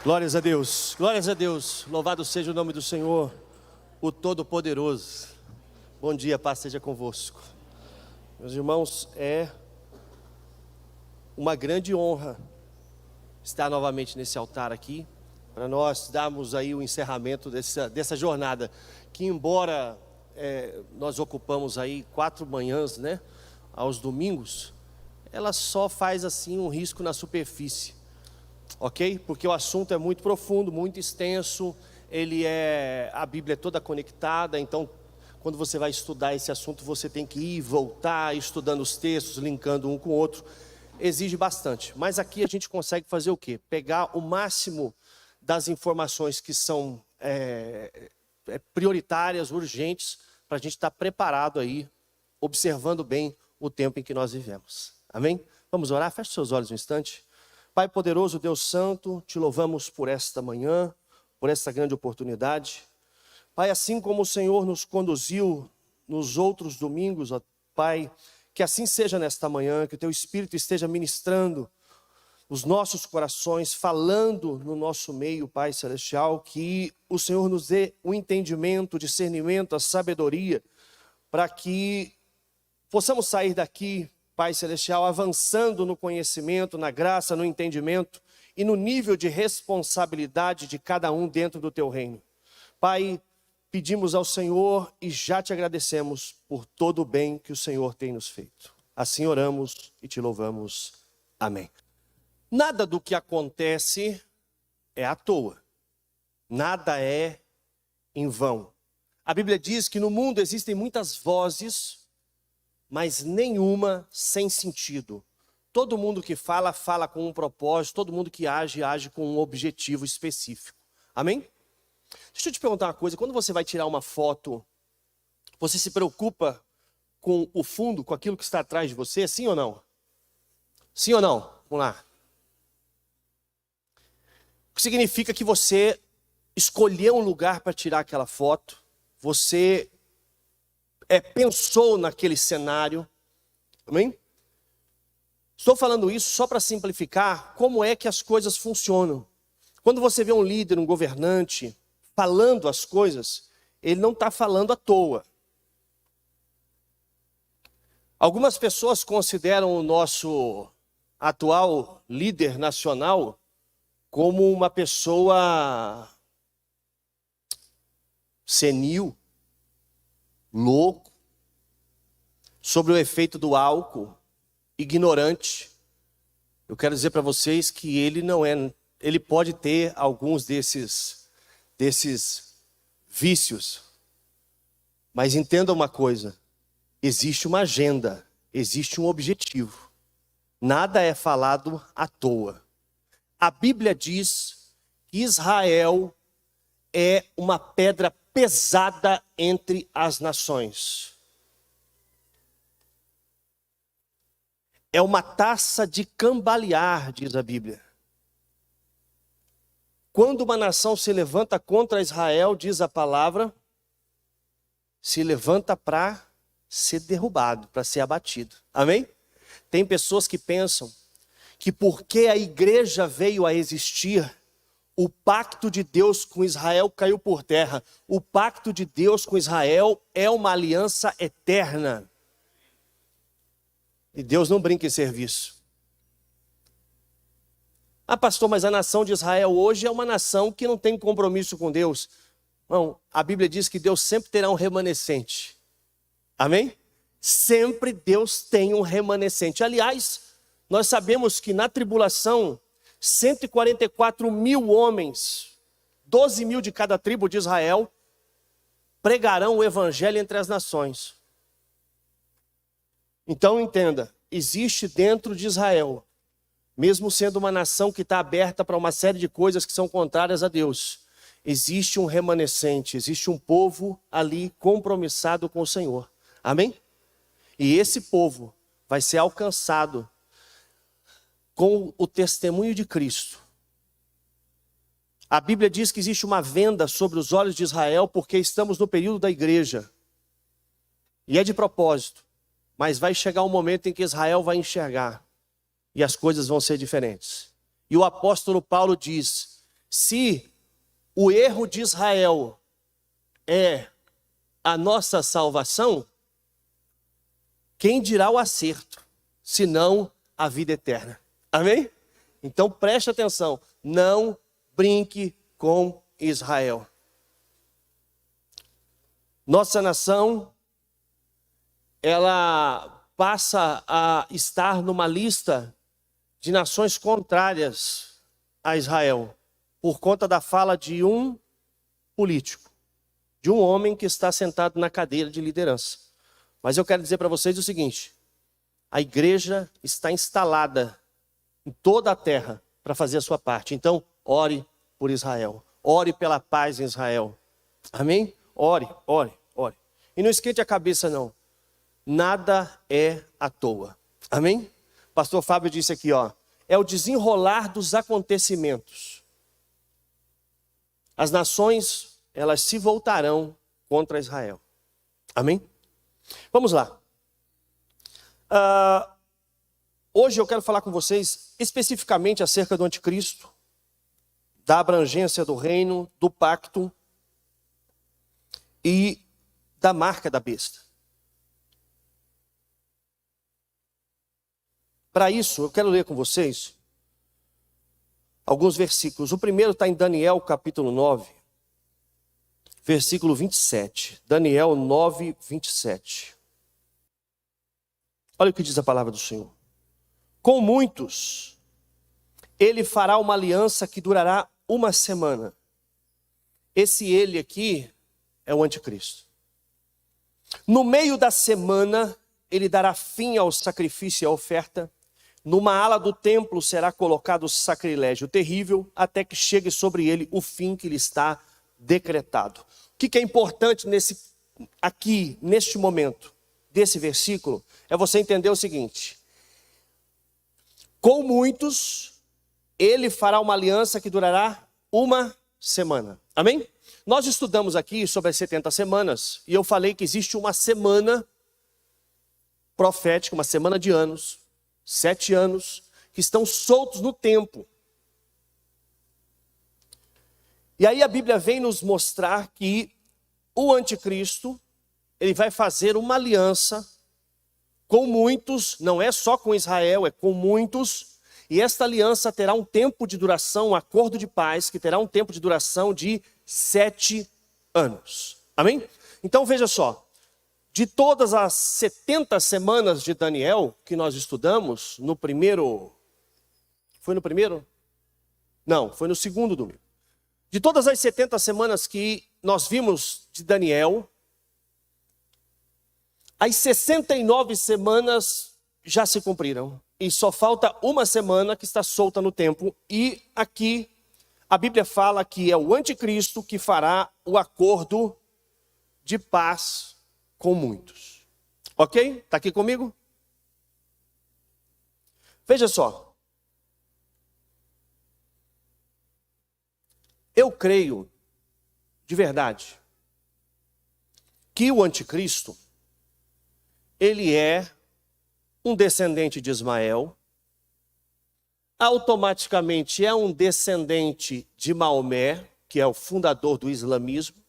Glórias a Deus, louvado seja o nome do Senhor, o Todo-Poderoso. Bom dia, paz seja convosco. Meus irmãos, é uma grande honra estar novamente nesse altar aqui, para nós darmos aí o encerramento dessa jornada, que embora nós ocupamos aí 4 manhãs, né, aos domingos, ela só faz assim um risco na superfície. Ok? Porque o assunto é muito profundo, muito extenso, a Bíblia é toda conectada, então quando você vai estudar esse assunto, você tem que ir e voltar, estudando os textos, linkando um com o outro, exige bastante. Mas aqui a gente consegue fazer o quê? Pegar o máximo das informações que são prioritárias, urgentes, para a gente estar preparado aí, observando bem o tempo em que nós vivemos. Amém? Vamos orar? Feche seus olhos um instante. Pai poderoso, Deus santo, te louvamos por esta manhã, por esta grande oportunidade. Pai, assim como o Senhor nos conduziu nos outros domingos, ó Pai, que assim seja nesta manhã, que o Teu Espírito esteja ministrando os nossos corações, falando no nosso meio, Pai Celestial, que o Senhor nos dê o entendimento, o discernimento, a sabedoria, para que possamos sair daqui, Pai Celestial, avançando no conhecimento, na graça, no entendimento e no nível de responsabilidade de cada um dentro do Teu reino. Pai, pedimos ao Senhor e já te agradecemos por todo o bem que o Senhor tem nos feito. Assim oramos e te louvamos. Amém. Nada do que acontece é à toa. Nada é em vão. A Bíblia diz que no mundo existem muitas vozes, mas nenhuma sem sentido. Todo mundo que fala, fala com um propósito, todo mundo que age, age com um objetivo específico. Amém? Deixa eu te perguntar uma coisa, quando você vai tirar uma foto, você se preocupa com o fundo, com aquilo que está atrás de você, sim ou não? Sim ou não? Vamos lá. O que significa que você escolheu um lugar para tirar aquela foto, você pensou naquele cenário, amém? Estou falando isso só para simplificar como é que as coisas funcionam. Quando você vê um líder, um governante, falando as coisas, ele não está falando à toa. Algumas pessoas consideram o nosso atual líder nacional como uma pessoa senil, louco, sobre o efeito do álcool, ignorante. Eu quero dizer para vocês que ele pode ter alguns desses vícios. Mas entenda uma coisa, existe uma agenda, existe um objetivo. Nada é falado à toa. A Bíblia diz que Israel é uma pedra pesada entre as nações. É uma taça de cambalear, diz a Bíblia. Quando uma nação se levanta contra Israel, diz a palavra, se levanta para ser derrubado, para ser abatido. Amém? Tem pessoas que pensam que porque a igreja veio a existir, o pacto de Deus com Israel caiu por terra. O pacto de Deus com Israel é uma aliança eterna. E Deus não brinca em serviço. Ah, pastor, mas a nação de Israel hoje é uma nação que não tem compromisso com Deus. Não, a Bíblia diz que Deus sempre terá um remanescente. Amém? Sempre Deus tem um remanescente. Aliás, nós sabemos que na tribulação, 144 mil homens, 12 mil de cada tribo de Israel, pregarão o evangelho entre as nações. Então entenda, existe dentro de Israel, mesmo sendo uma nação que está aberta para uma série de coisas que são contrárias a Deus, existe um remanescente, existe um povo ali compromissado com o Senhor. Amém? E esse povo vai ser alcançado com o testemunho de Cristo. A Bíblia diz que existe uma venda sobre os olhos de Israel porque estamos no período da igreja. E é de propósito. Mas vai chegar um momento em que Israel vai enxergar. E as coisas vão ser diferentes. E o apóstolo Paulo diz Se o erro de Israel é a nossa salvação, quem dirá o acerto, senão a vida eterna? Amém? Então preste atenção, não brinque com Israel. Nossa nação, ela passa a estar numa lista de nações contrárias a Israel, por conta da fala de um político, de um homem que está sentado na cadeira de liderança. Mas eu quero dizer para vocês o seguinte: a igreja está instalada em toda a terra para fazer a sua parte. Então, ore por Israel. Ore pela paz em Israel. Amém? Ore, ore, ore. E não esquente a cabeça, não. Nada é à toa. Amém? Pastor Fábio disse aqui, ó. É o desenrolar dos acontecimentos. As nações, elas se voltarão contra Israel. Amém? Vamos lá. Hoje eu quero falar com vocês especificamente acerca do anticristo, da abrangência do reino, do pacto e da marca da besta. Para isso, eu quero ler com vocês alguns versículos. O primeiro está em Daniel capítulo 9, versículo 27. Daniel 9, 27. Olha o que diz a palavra do Senhor. Com muitos, ele fará uma aliança que durará uma semana. Esse ele aqui é o anticristo. No meio da semana, ele dará fim ao sacrifício e à oferta. Numa ala do templo será colocado o sacrilégio terrível, até que chegue sobre ele o fim que lhe está decretado. O que é importante neste momento, desse versículo, é você entender o seguinte: com muitos, ele fará uma aliança que durará uma semana. Amém? Nós estudamos aqui sobre as 70 semanas, e eu falei que existe uma semana profética, uma semana de anos, 7 anos, que estão soltos no tempo. E aí a Bíblia vem nos mostrar que o anticristo, ele vai fazer uma aliança com muitos, não é só com Israel, é com muitos, e esta aliança terá um tempo de duração, um acordo de paz, que terá um tempo de duração de 7 anos. Amém? Então veja só, de todas as 70 semanas de Daniel que nós estudamos, no primeiro... Foi no primeiro? Não, foi no segundo domingo. De todas as 70 semanas que nós vimos de Daniel, as 69 semanas já se cumpriram. E só falta uma semana que está solta no tempo. E aqui a Bíblia fala que é o anticristo que fará o acordo de paz com muitos. Ok? Está aqui comigo? Veja só. Eu creio, de verdade, que o anticristo, ele é um descendente de Ismael, automaticamente é um descendente de Maomé, que é o fundador do islamismo.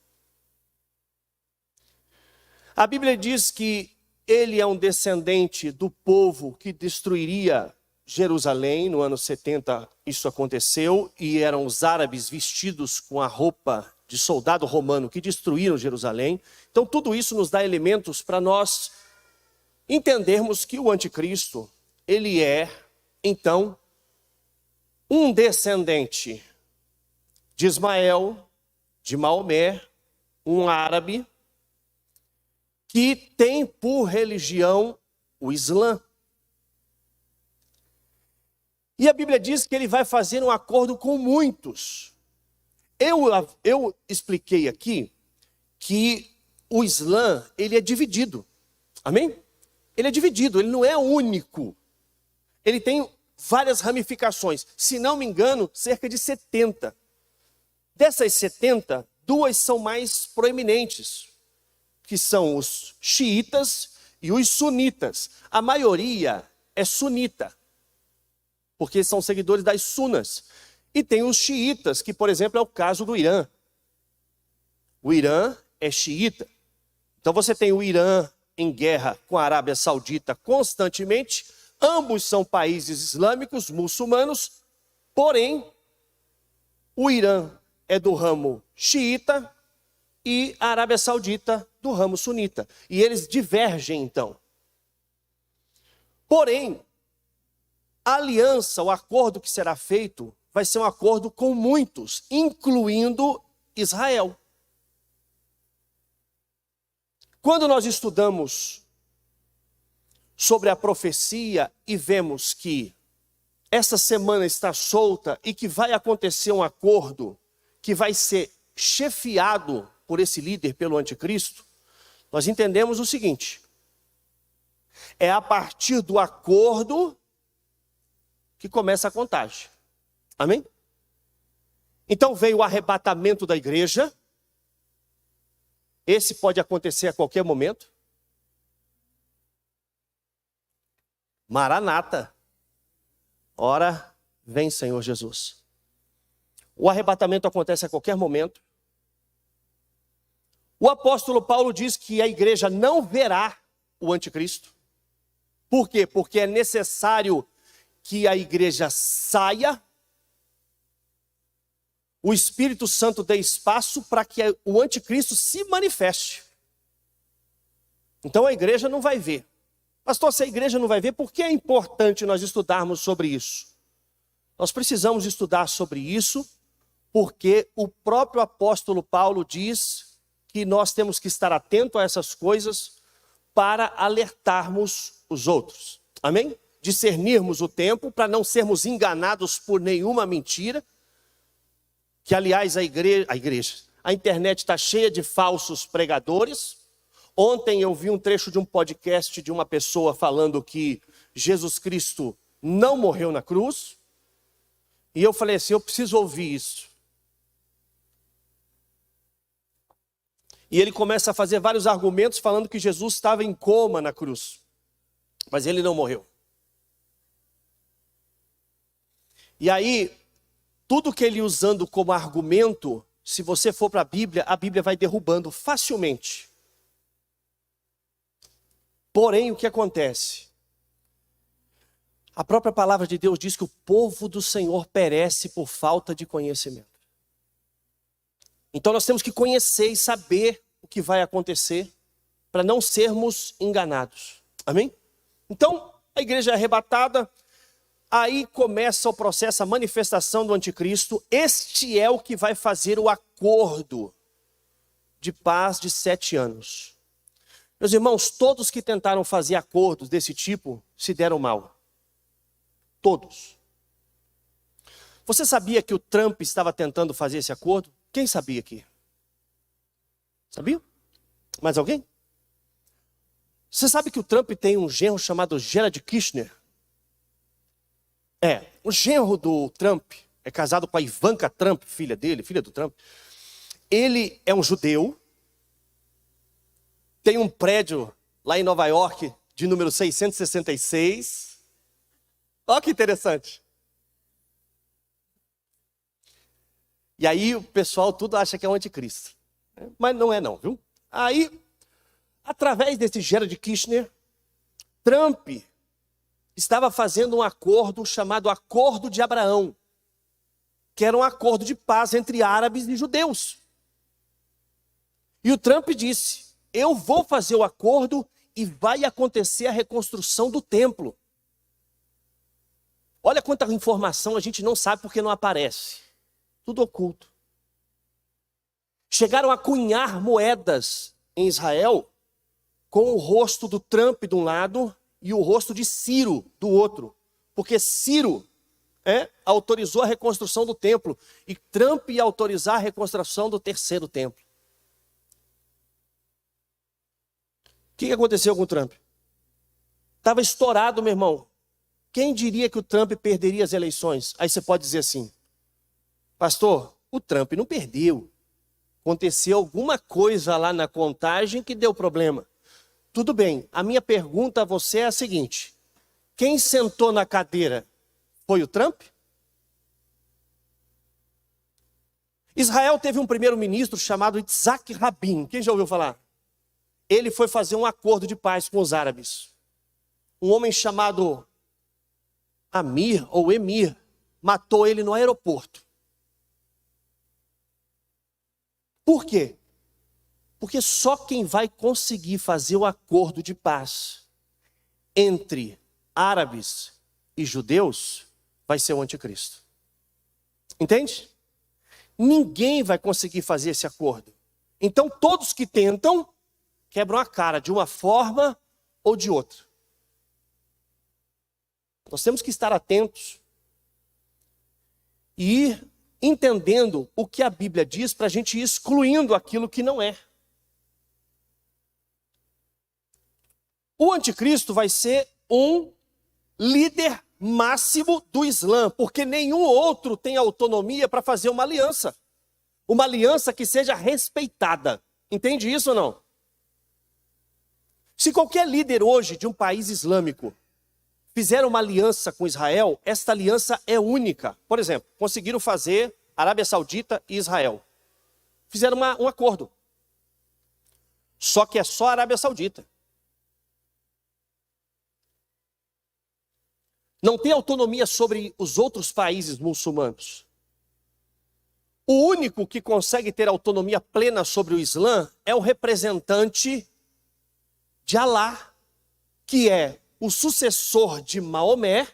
A Bíblia diz que ele é um descendente do povo que destruiria Jerusalém. No ano 70 isso aconteceu, e eram os árabes vestidos com a roupa de soldado romano que destruíram Jerusalém. Então tudo isso nos dá elementos para nós entendermos que o anticristo, ele é, então, um descendente de Ismael, de Maomé, um árabe, que tem por religião o Islã. E a Bíblia diz que ele vai fazer um acordo com muitos. Eu expliquei aqui que o Islã, ele é dividido. Amém? Ele é dividido, ele não é único. Ele tem várias ramificações. Se não me engano, cerca de 70. Dessas 70, 2 são mais proeminentes, que são os xiitas e os sunitas. A maioria é sunita, porque são seguidores das sunas. E tem os xiitas, que, por exemplo, é o caso do Irã. O Irã é xiita. Então você tem o Irã em guerra com a Arábia Saudita constantemente. Ambos são países islâmicos, muçulmanos, porém, o Irã é do ramo xiita e a Arábia Saudita do ramo sunita. E eles divergem, então. Porém, a aliança, o acordo que será feito, vai ser um acordo com muitos, incluindo Israel. Quando nós estudamos sobre a profecia e vemos que essa semana está solta e que vai acontecer um acordo que vai ser chefiado por esse líder, pelo anticristo, nós entendemos o seguinte: é a partir do acordo que começa a contagem. Amém? Então veio o arrebatamento da igreja. Esse pode acontecer a qualquer momento. Maranata. Ora, vem Senhor Jesus. O arrebatamento acontece a qualquer momento. O apóstolo Paulo diz que a igreja não verá o anticristo. Por quê? Porque é necessário que a igreja saia, o Espírito Santo dê espaço para que o anticristo se manifeste. Então a igreja não vai ver. Pastor, se a igreja não vai ver, por que é importante nós estudarmos sobre isso? Nós precisamos estudar sobre isso, porque o próprio apóstolo Paulo diz que nós temos que estar atento a essas coisas para alertarmos os outros. Amém? Discernirmos o tempo para não sermos enganados por nenhuma mentira. Que, aliás, a internet está cheia de falsos pregadores. Ontem eu vi um trecho de um podcast de uma pessoa falando que Jesus Cristo não morreu na cruz. E eu falei assim, eu preciso ouvir isso. E ele começa a fazer vários argumentos falando que Jesus estava em coma na cruz. Mas ele não morreu. E aí, tudo que ele usando como argumento, se você for para a Bíblia vai derrubando facilmente. Porém, o que acontece? A própria palavra de Deus diz que o povo do Senhor perece por falta de conhecimento. Então nós temos que conhecer e saber o que vai acontecer para não sermos enganados. Amém? Então, a igreja é arrebatada, aí começa o processo, a manifestação do anticristo. Este é o que vai fazer o acordo de paz de 7 anos. Meus irmãos, todos que tentaram fazer acordos desse tipo se deram mal. Todos. Você sabia que o Trump estava tentando fazer esse acordo? Quem sabia aqui? Sabia? Mais alguém? Você sabe que o Trump tem um genro chamado Jared Kushner? O genro do Trump é casado com a Ivanka Trump, filha do Trump. Ele é um judeu. Tem um prédio lá em Nova York de número 666. Olha que interessante. E aí o pessoal tudo acha que é o anticristo. Mas não é não, viu? Aí, através desse Jared Kushner, Trump estava fazendo um acordo chamado Acordo de Abraão, que era um acordo de paz entre árabes e judeus. E o Trump disse, eu vou fazer o acordo e vai acontecer a reconstrução do templo. Olha quanta informação a gente não sabe porque não aparece. Tudo oculto. Chegaram a cunhar moedas em Israel com o rosto do Trump de um lado e o rosto de Ciro do outro. Porque Ciro autorizou a reconstrução do templo e Trump ia autorizar a reconstrução do 3º templo. O que aconteceu com o Trump? Estava estourado, meu irmão. Quem diria que o Trump perderia as eleições? Aí você pode dizer assim, pastor, o Trump não perdeu. Aconteceu alguma coisa lá na contagem que deu problema. Tudo bem, a minha pergunta a você é a seguinte, quem sentou na cadeira foi o Trump? Israel teve um primeiro-ministro chamado Yitzhak Rabin. Quem já ouviu falar? Ele foi fazer um acordo de paz com os árabes. Um homem chamado Amir ou Emir matou ele no aeroporto. Por quê? Porque só quem vai conseguir fazer o acordo de paz entre árabes e judeus vai ser o anticristo. Entende? Ninguém vai conseguir fazer esse acordo. Então todos que tentam quebram a cara de uma forma ou de outra. Nós temos que estar atentos e ir entendendo o que a Bíblia diz para a gente ir excluindo aquilo que não é. O anticristo vai ser um líder máximo do Islã, porque nenhum outro tem autonomia para fazer uma aliança que seja respeitada. Entende isso ou não? Se qualquer líder hoje de um país islâmico fizer uma aliança com Israel, esta aliança é única. Por exemplo, conseguiram fazer Arábia Saudita e Israel. Fizeram um acordo. Só que é só a Arábia Saudita. Não tem autonomia sobre os outros países muçulmanos. O único que consegue ter autonomia plena sobre o Islã é o representante de Alá, que é o sucessor de Maomé,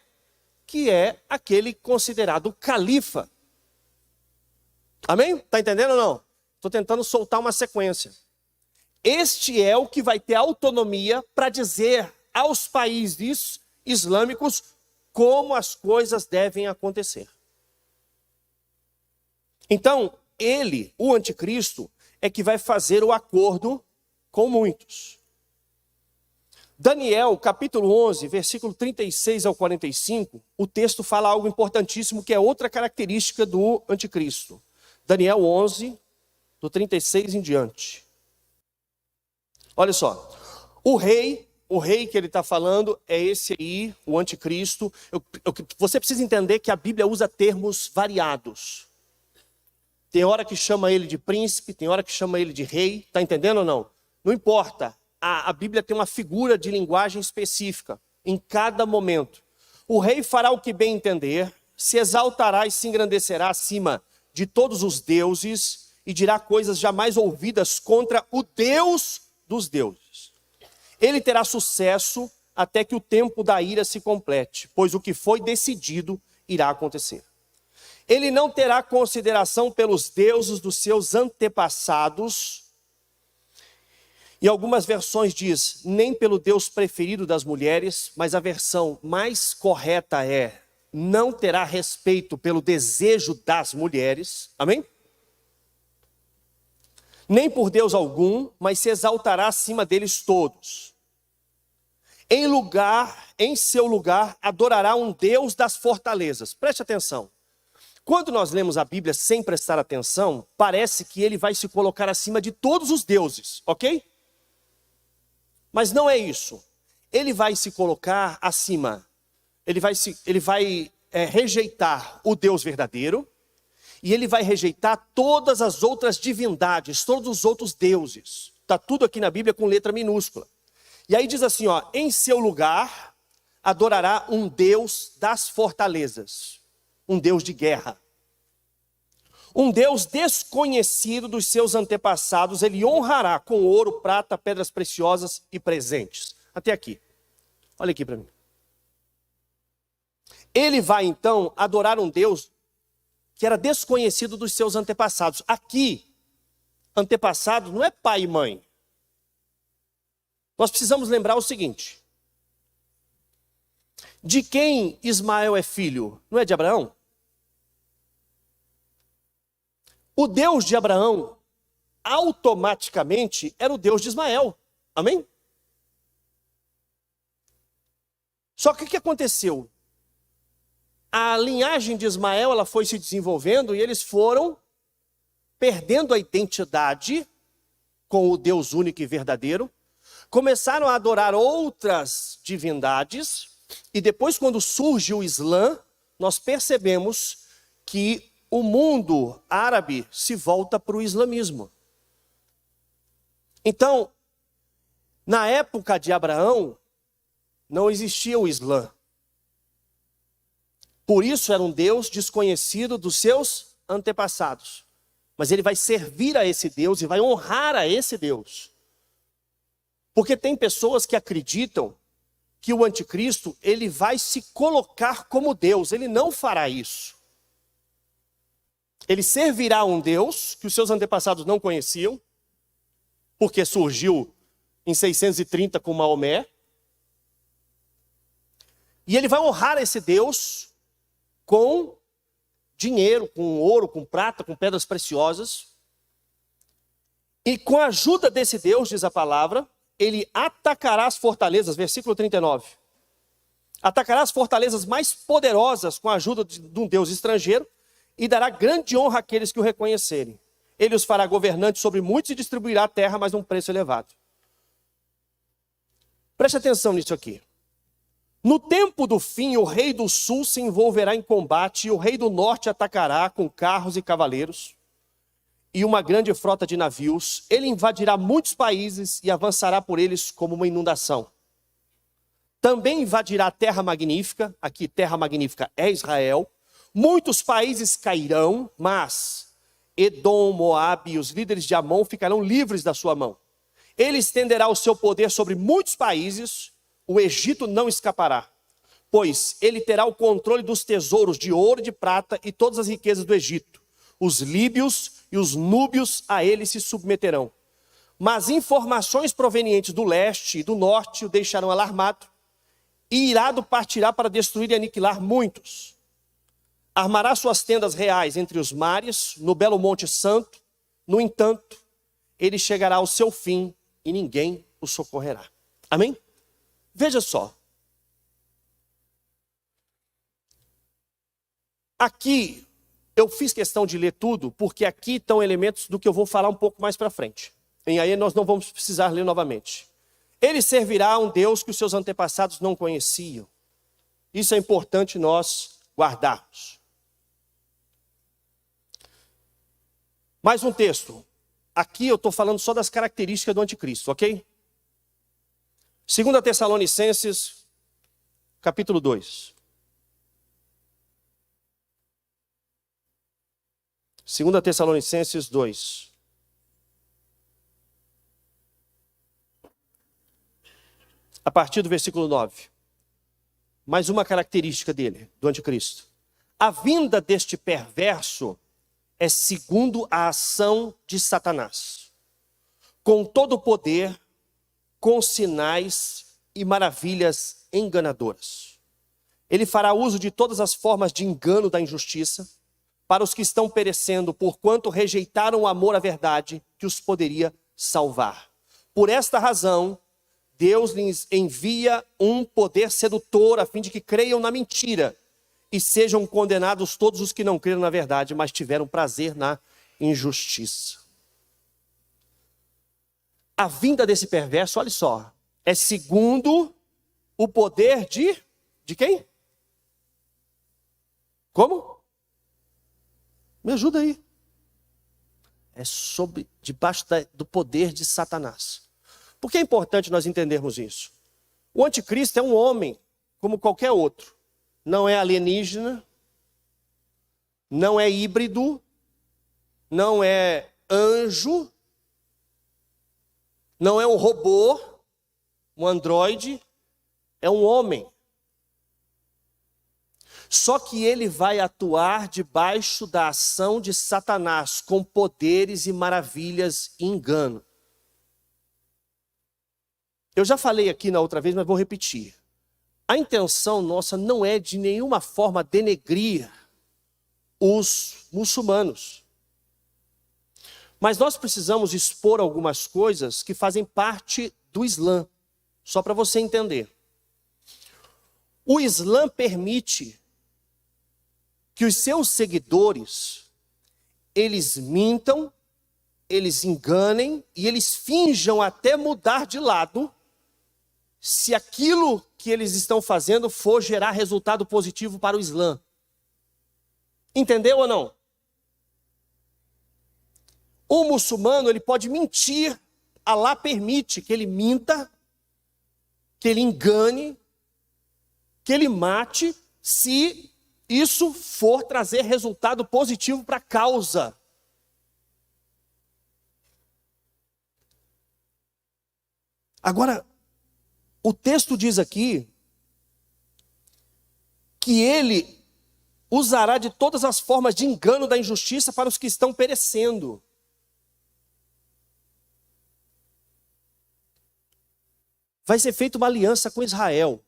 que é aquele considerado califa. Amém? Está entendendo ou não? Estou tentando soltar uma sequência. Este é o que vai ter autonomia para dizer aos países islâmicos como as coisas devem acontecer. Então, ele, o anticristo, é que vai fazer o acordo com muitos. Daniel, capítulo 11, versículo 36 ao 45, o texto fala algo importantíssimo que é outra característica do anticristo. Daniel 11, do 36 em diante. Olha só, o rei que ele está falando é esse aí, o anticristo. Você precisa entender que a Bíblia usa termos variados. Tem hora que chama ele de príncipe, tem hora que chama ele de rei, está entendendo ou não? Não importa. A Bíblia tem uma figura de linguagem específica em cada momento. O rei fará o que bem entender, se exaltará e se engrandecerá acima de todos os deuses e dirá coisas jamais ouvidas contra o Deus dos deuses. Ele terá sucesso até que o tempo da ira se complete, pois o que foi decidido irá acontecer. Ele não terá consideração pelos deuses dos seus antepassados. E algumas versões diz, nem pelo Deus preferido das mulheres, mas a versão mais correta é, não terá respeito pelo desejo das mulheres. Amém? Nem por Deus algum, mas se exaltará acima deles todos. Em seu lugar, adorará um Deus das fortalezas. Preste atenção. Quando nós lemos a Bíblia sem prestar atenção, parece que ele vai se colocar acima de todos os deuses, ok? Mas não é isso. Ele vai se colocar acima. Ele vai rejeitar o Deus verdadeiro. E ele vai rejeitar todas as outras divindades, todos os outros deuses. Está tudo aqui na Bíblia com letra minúscula. E aí diz assim, ó, em seu lugar adorará um Deus das fortalezas. Um Deus de guerra. Um Deus desconhecido dos seus antepassados, ele honrará com ouro, prata, pedras preciosas e presentes. Até aqui. Olha aqui para mim. Ele vai então adorar um Deus que era desconhecido dos seus antepassados. Aqui, antepassado não é pai e mãe. Nós precisamos lembrar o seguinte. De quem Ismael é filho? Não é de Abraão? O Deus de Abraão, automaticamente, era o Deus de Ismael. Amém? Só que o que aconteceu? A linhagem de Ismael ela foi se desenvolvendo e eles foram perdendo a identidade com o Deus único e verdadeiro. Começaram a adorar outras divindades. E depois, quando surge o Islã, nós percebemos que o mundo árabe se volta para o islamismo. Então, na época de Abraão, não existia o Islã. Por isso era um Deus desconhecido dos seus antepassados. Mas ele vai servir a esse Deus e vai honrar a esse Deus. Porque tem pessoas que acreditam que o anticristo, ele vai se colocar como Deus. Ele não fará isso. Ele servirá a um Deus que os seus antepassados não conheciam, porque surgiu em 630 com Maomé. E ele vai honrar esse Deus com dinheiro, com ouro, com prata, com pedras preciosas. E com a ajuda desse Deus, diz a palavra, ele atacará as fortalezas, versículo 39. Atacará as fortalezas mais poderosas com a ajuda de um Deus estrangeiro e dará grande honra àqueles que o reconhecerem. Ele os fará governantes sobre muitos e distribuirá a terra, mas num preço elevado. Preste atenção nisso aqui. No tempo do fim, o rei do sul se envolverá em combate e o rei do norte atacará com carros e cavaleiros e uma grande frota de navios. Ele invadirá muitos países e avançará por eles como uma inundação. Também invadirá a terra magnífica, aqui terra magnífica é Israel. Muitos países cairão, mas Edom, Moabe e os líderes de Amon ficarão livres da sua mão. Ele estenderá o seu poder sobre muitos países, o Egito não escapará, pois ele terá o controle dos tesouros de ouro e de prata e todas as riquezas do Egito. Os líbios e os núbios a ele se submeterão. Mas informações provenientes do leste e do norte o deixarão alarmado, e irado partirá para destruir e aniquilar muitos. Armará suas tendas reais entre os mares, no belo Monte Santo. No entanto, ele chegará ao seu fim e ninguém o socorrerá. Amém? Veja só. Aqui, eu fiz questão de ler tudo, porque aqui estão elementos do que eu vou falar um pouco mais para frente. E aí nós não vamos precisar ler novamente. Ele servirá a um Deus que os seus antepassados não conheciam. Isso é importante nós guardarmos. Mais um texto. Aqui eu estou falando só das características do anticristo, ok? 2 Tessalonicenses, capítulo 2. 2 Tessalonicenses 2. A partir do versículo 9. Mais uma característica dele, do anticristo. A vinda deste perverso é segundo a ação de Satanás, com todo o poder, com sinais e maravilhas enganadoras. Ele fará uso de todas as formas de engano da injustiça para os que estão perecendo, porquanto rejeitaram o amor à verdade que os poderia salvar. Por esta razão, Deus lhes envia um poder sedutor a fim de que creiam na mentira e sejam condenados todos os que não creram na verdade, mas tiveram prazer na injustiça. A vinda desse perverso, olha só, é segundo o poder de quem? Como? Me ajuda aí. É debaixo do poder de Satanás. Por que é importante nós entendermos isso? O anticristo é um homem, como qualquer outro. Não é alienígena, não é híbrido, não é anjo, não é um robô, um androide, é um homem. Só que ele vai atuar debaixo da ação de Satanás, com poderes e maravilhas e engano. Eu já falei aqui na outra vez, mas vou repetir. A intenção nossa não é de nenhuma forma denegrir os muçulmanos. Mas nós precisamos expor algumas coisas que fazem parte do Islã, só para você entender. O Islã permite que os seus seguidores, eles mintam, eles enganem e eles finjam até mudar de lado, se aquilo que eles estão fazendo for gerar resultado positivo para o Islã. Entendeu ou não? O muçulmano, ele pode mentir, Alá permite que ele minta, que ele engane, que ele mate, se isso for trazer resultado positivo para a causa. Agora, o texto diz aqui que ele usará de todas as formas de engano da injustiça para os que estão perecendo. Vai ser feita uma aliança com Israel.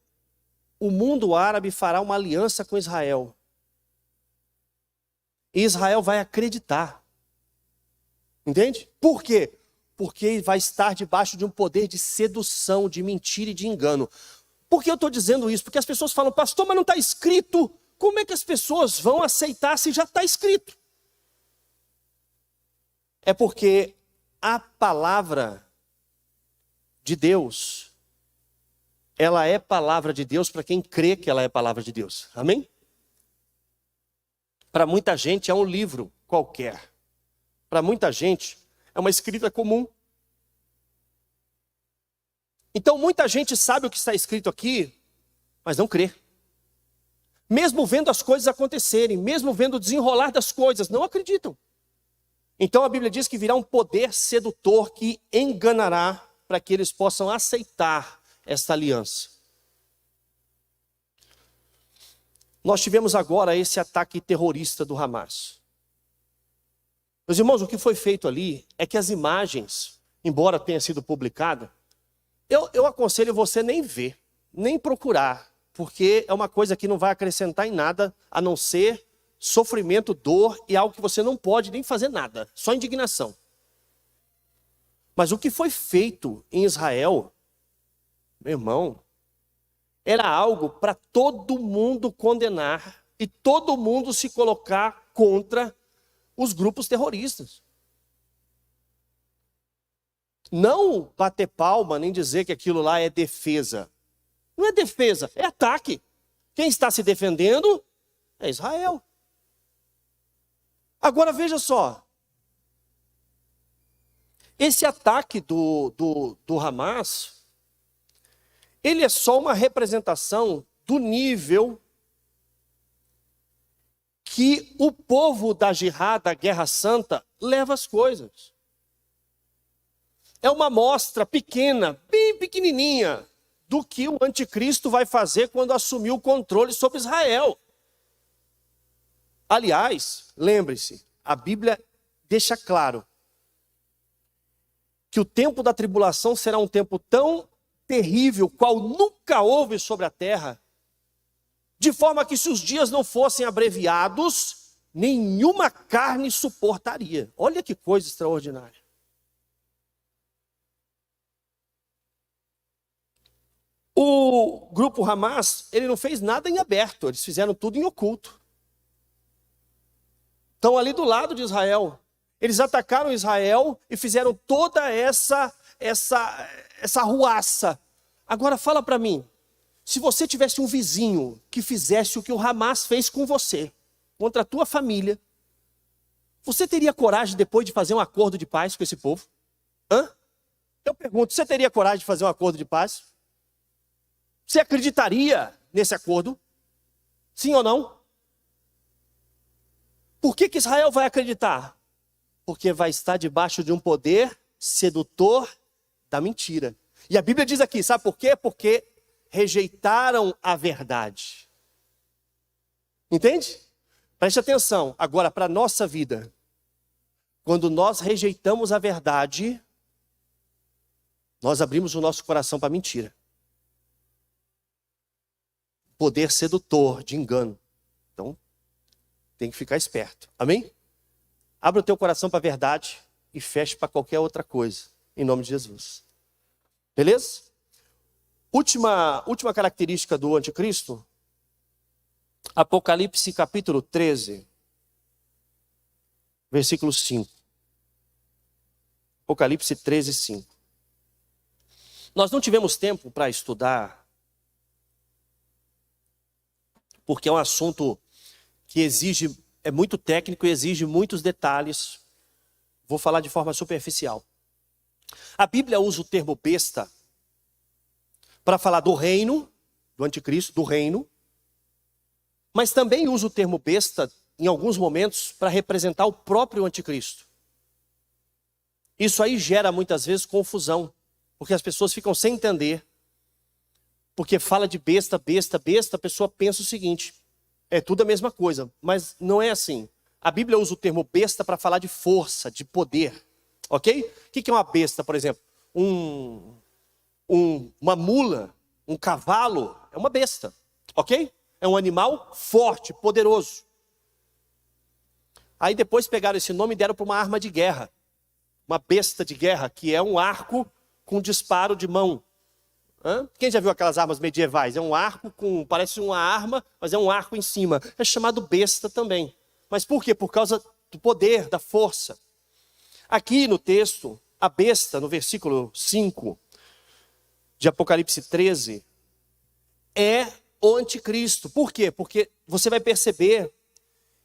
O mundo árabe fará uma aliança com Israel. E Israel vai acreditar. Entende? Por quê? Porque vai estar debaixo de um poder de sedução, de mentira e de engano. Por que eu estou dizendo isso? Porque as pessoas falam, pastor, mas não está escrito. Como é que as pessoas vão aceitar se já está escrito? É porque a palavra de Deus, ela é palavra de Deus para quem crê que ela é palavra de Deus. Amém? Para muita gente é um livro qualquer. Para muita gente é uma escrita comum. Então muita gente sabe o que está escrito aqui, mas não crê. Mesmo vendo as coisas acontecerem, mesmo vendo o desenrolar das coisas, não acreditam. Então a Bíblia diz que virá um poder sedutor que enganará para que eles possam aceitar esta aliança. Nós tivemos agora esse ataque terrorista do Hamas. Meus irmãos, o que foi feito ali é que as imagens, embora tenha sido publicada, eu aconselho você nem ver, nem procurar, porque é uma coisa que não vai acrescentar em nada, a não ser sofrimento, dor e algo que você não pode nem fazer nada, só indignação. Mas o que foi feito em Israel, meu irmão, era algo para todo mundo condenar e todo mundo se colocar contra os grupos terroristas. Não bater palma, nem dizer que aquilo lá é defesa. Não é defesa, é ataque. Quem está se defendendo é Israel. Agora veja só. Esse ataque do Hamas, ele é só uma representação do nível que o povo da Jihad, da Guerra Santa, leva as coisas. É uma amostra pequena, bem pequenininha, do que o anticristo vai fazer quando assumir o controle sobre Israel. Aliás, lembre-se, a Bíblia deixa claro que o tempo da tribulação será um tempo tão terrível, qual nunca houve sobre a terra, de forma que se os dias não fossem abreviados, nenhuma carne suportaria. Olha que coisa extraordinária. O grupo Hamas, ele não fez nada em aberto, eles fizeram tudo em oculto. Estão ali do lado de Israel. Eles atacaram Israel e fizeram toda essa ruaça. Agora fala para mim, se você tivesse um vizinho que fizesse o que o Hamas fez com você, contra a tua família, você teria coragem depois de fazer um acordo de paz com esse povo? Hã? Eu pergunto, você teria coragem de fazer um acordo de paz? Você acreditaria nesse acordo? Sim ou não? Por que Israel vai acreditar? Porque vai estar debaixo de um poder sedutor da mentira. E a Bíblia diz aqui, sabe por quê? Porque rejeitaram a verdade. Entende? Preste atenção. Agora, para a nossa vida, quando nós rejeitamos a verdade, nós abrimos o nosso coração para a mentira. Poder sedutor de engano. Então, tem que ficar esperto. Amém? Abra o teu coração para a verdade e feche para qualquer outra coisa. Em nome de Jesus. Beleza? Última característica do anticristo. Apocalipse capítulo 13. Versículo 5. Apocalipse 13, 5. Nós não tivemos tempo para estudar, porque é um assunto que é muito técnico e exige muitos detalhes. Vou falar de forma superficial. A Bíblia usa o termo besta para falar do reino, do anticristo, do reino, mas também usa o termo besta, em alguns momentos, para representar o próprio anticristo. Isso aí gera muitas vezes confusão, porque as pessoas ficam sem entender, porque fala de besta, besta, besta, a pessoa pensa o seguinte, é tudo a mesma coisa, mas não é assim. A Bíblia usa o termo besta para falar de força, de poder, ok? O que é uma besta, por exemplo? Uma mula, um cavalo, é uma besta, ok? É um animal forte, poderoso. Aí depois pegaram esse nome e deram para uma arma de guerra. Uma besta de guerra, que é um arco com disparo de mão. Quem já viu aquelas armas medievais? É um arco parece uma arma, mas é um arco em cima. É chamado besta também. Mas por quê? Por causa do poder, da força. Aqui no texto, a besta, no versículo 5 de Apocalipse 13, é o anticristo. Por quê? Porque você vai perceber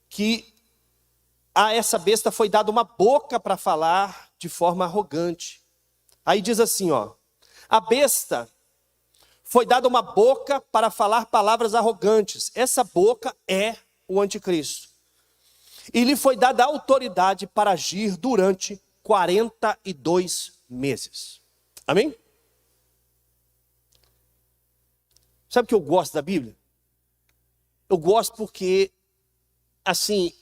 que a essa besta foi dada uma boca para falar de forma arrogante. Aí diz assim, a besta foi dada uma boca para falar palavras arrogantes. Essa boca é o anticristo. E lhe foi dada autoridade para agir durante 42 meses. Amém? Sabe o que eu gosto da Bíblia? Eu gosto porque, assim,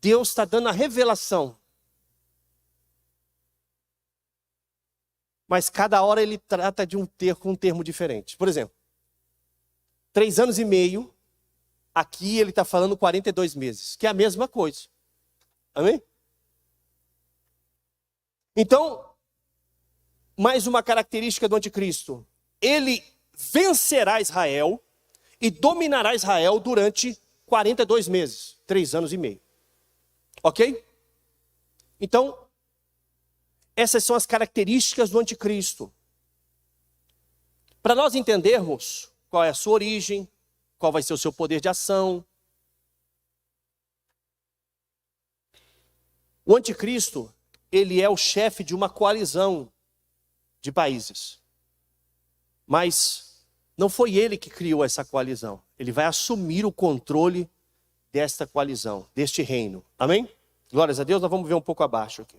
Deus está dando a revelação. Mas cada hora ele trata de um termo diferente. Por exemplo, 3 anos e meio, aqui ele está falando 42 meses, que é a mesma coisa. Amém? Então, mais uma característica do anticristo. Ele vencerá Israel e dominará Israel durante 42 meses, 3 anos e meio. Ok? Então, essas são as características do anticristo. Para nós entendermos qual é a sua origem, qual vai ser o seu poder de ação. O anticristo, ele é o chefe de uma coalizão de países. Mas não foi ele que criou essa coalizão. Ele vai assumir o controle desta coalizão, deste reino. Amém? Glórias a Deus, nós vamos ver um pouco abaixo aqui.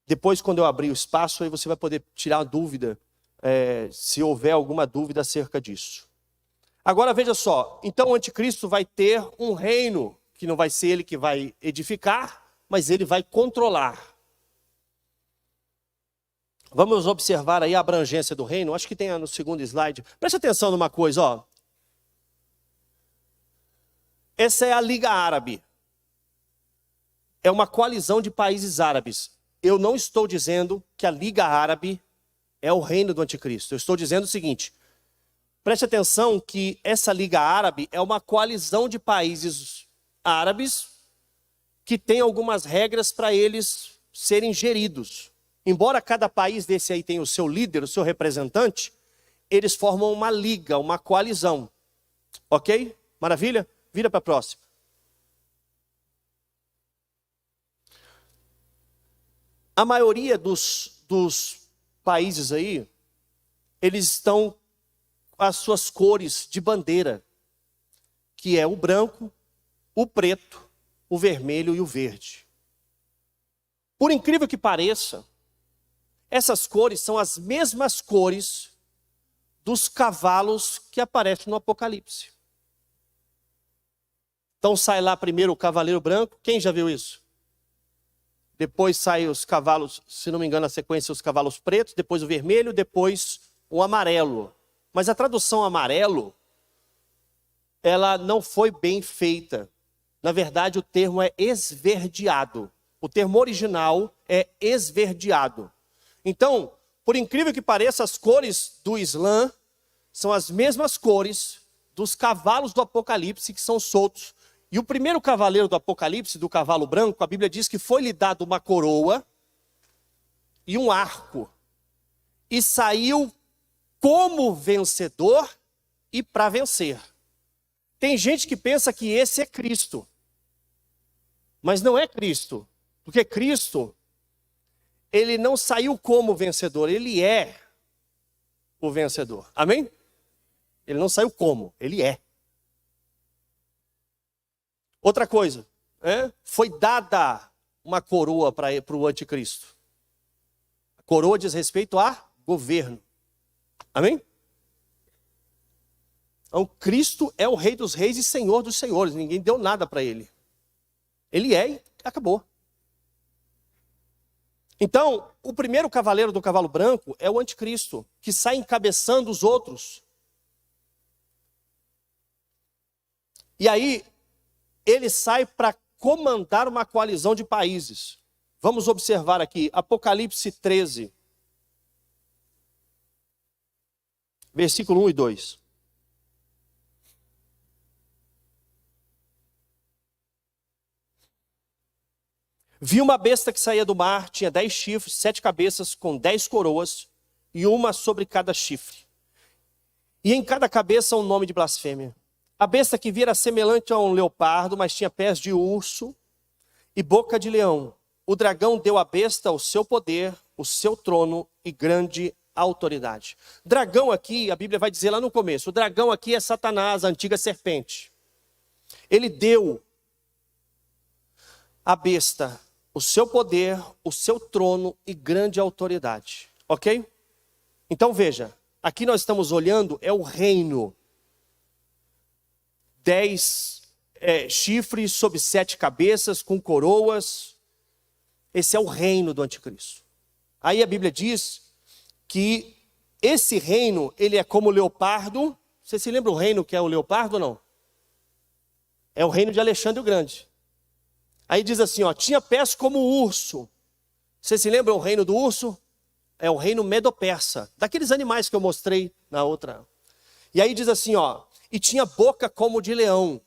Depois, quando eu abrir o espaço, aí você vai poder tirar a dúvida, se houver alguma dúvida acerca disso. Agora veja só, então o anticristo vai ter um reino, que não vai ser ele que vai edificar, mas ele vai controlar. Vamos observar aí a abrangência do reino, acho que tem no segundo slide. Preste atenção numa coisa, Essa é a Liga Árabe. É uma coalizão de países árabes. Eu não estou dizendo que a Liga Árabe é o reino do anticristo. Eu estou dizendo o seguinte, preste atenção que essa Liga Árabe é uma coalizão de países árabes que tem algumas regras para eles serem geridos. Embora cada país desse aí tenha o seu líder, o seu representante, eles formam uma liga, uma coalizão. Ok? Maravilha? Vira para a próxima. A maioria dos países aí, eles estão com as suas cores de bandeira, que é o branco, o preto, o vermelho e o verde. Por incrível que pareça, essas cores são as mesmas cores dos cavalos que aparecem no Apocalipse. Então sai lá primeiro o cavaleiro branco, quem já viu isso? Depois saem os cavalos, se não me engano, a sequência os cavalos pretos, depois o vermelho, depois o amarelo. Mas a tradução amarelo, ela não foi bem feita. Na verdade, o termo é esverdeado. O termo original é esverdeado. Então, por incrível que pareça, as cores do Islã são as mesmas cores dos cavalos do Apocalipse que são soltos. E o primeiro cavaleiro do Apocalipse, do cavalo branco, a Bíblia diz que foi-lhe dado uma coroa e um arco. E saiu como vencedor e para vencer. Tem gente que pensa que esse é Cristo. mas não é Cristo. Porque Cristo, ele não saiu como vencedor, ele é o vencedor. Amém? Ele não saiu como, ele é. Outra coisa, foi dada uma coroa para o anticristo. A coroa diz respeito a governo. Amém? Então, Cristo é o Rei dos Reis e Senhor dos Senhores. Ninguém deu nada para ele. Ele é e acabou. Então, o primeiro cavaleiro do cavalo branco é o anticristo, que sai encabeçando os outros. E aí, ele sai para comandar uma coalizão de países. Vamos observar aqui, Apocalipse 13, versículo 1 e 2. Vi uma besta que saía do mar, tinha 10 chifres, 7 cabeças, com 10 coroas, e uma sobre cada chifre. E em cada cabeça um nome de blasfêmia. A besta que vira semelhante a um leopardo, mas tinha pés de urso e boca de leão. O dragão deu à besta o seu poder, o seu trono e grande autoridade. Dragão aqui, a Bíblia vai dizer lá no começo, o dragão aqui é Satanás, a antiga serpente. Ele deu à besta o seu poder, o seu trono e grande autoridade. Ok? Então veja, aqui nós estamos olhando, é o reino. 10 chifres sobre 7 cabeças, com coroas. Esse é o reino do anticristo. Aí a Bíblia diz que esse reino, ele é como o leopardo. Você se lembra o reino que é o leopardo ou não? É o reino de Alexandre o Grande. Aí diz assim, ó, tinha pés como o urso. Você se lembra o reino do urso? É o reino medo-persa, daqueles animais que eu mostrei na outra. E aí diz assim, ó, e tinha boca como de leão.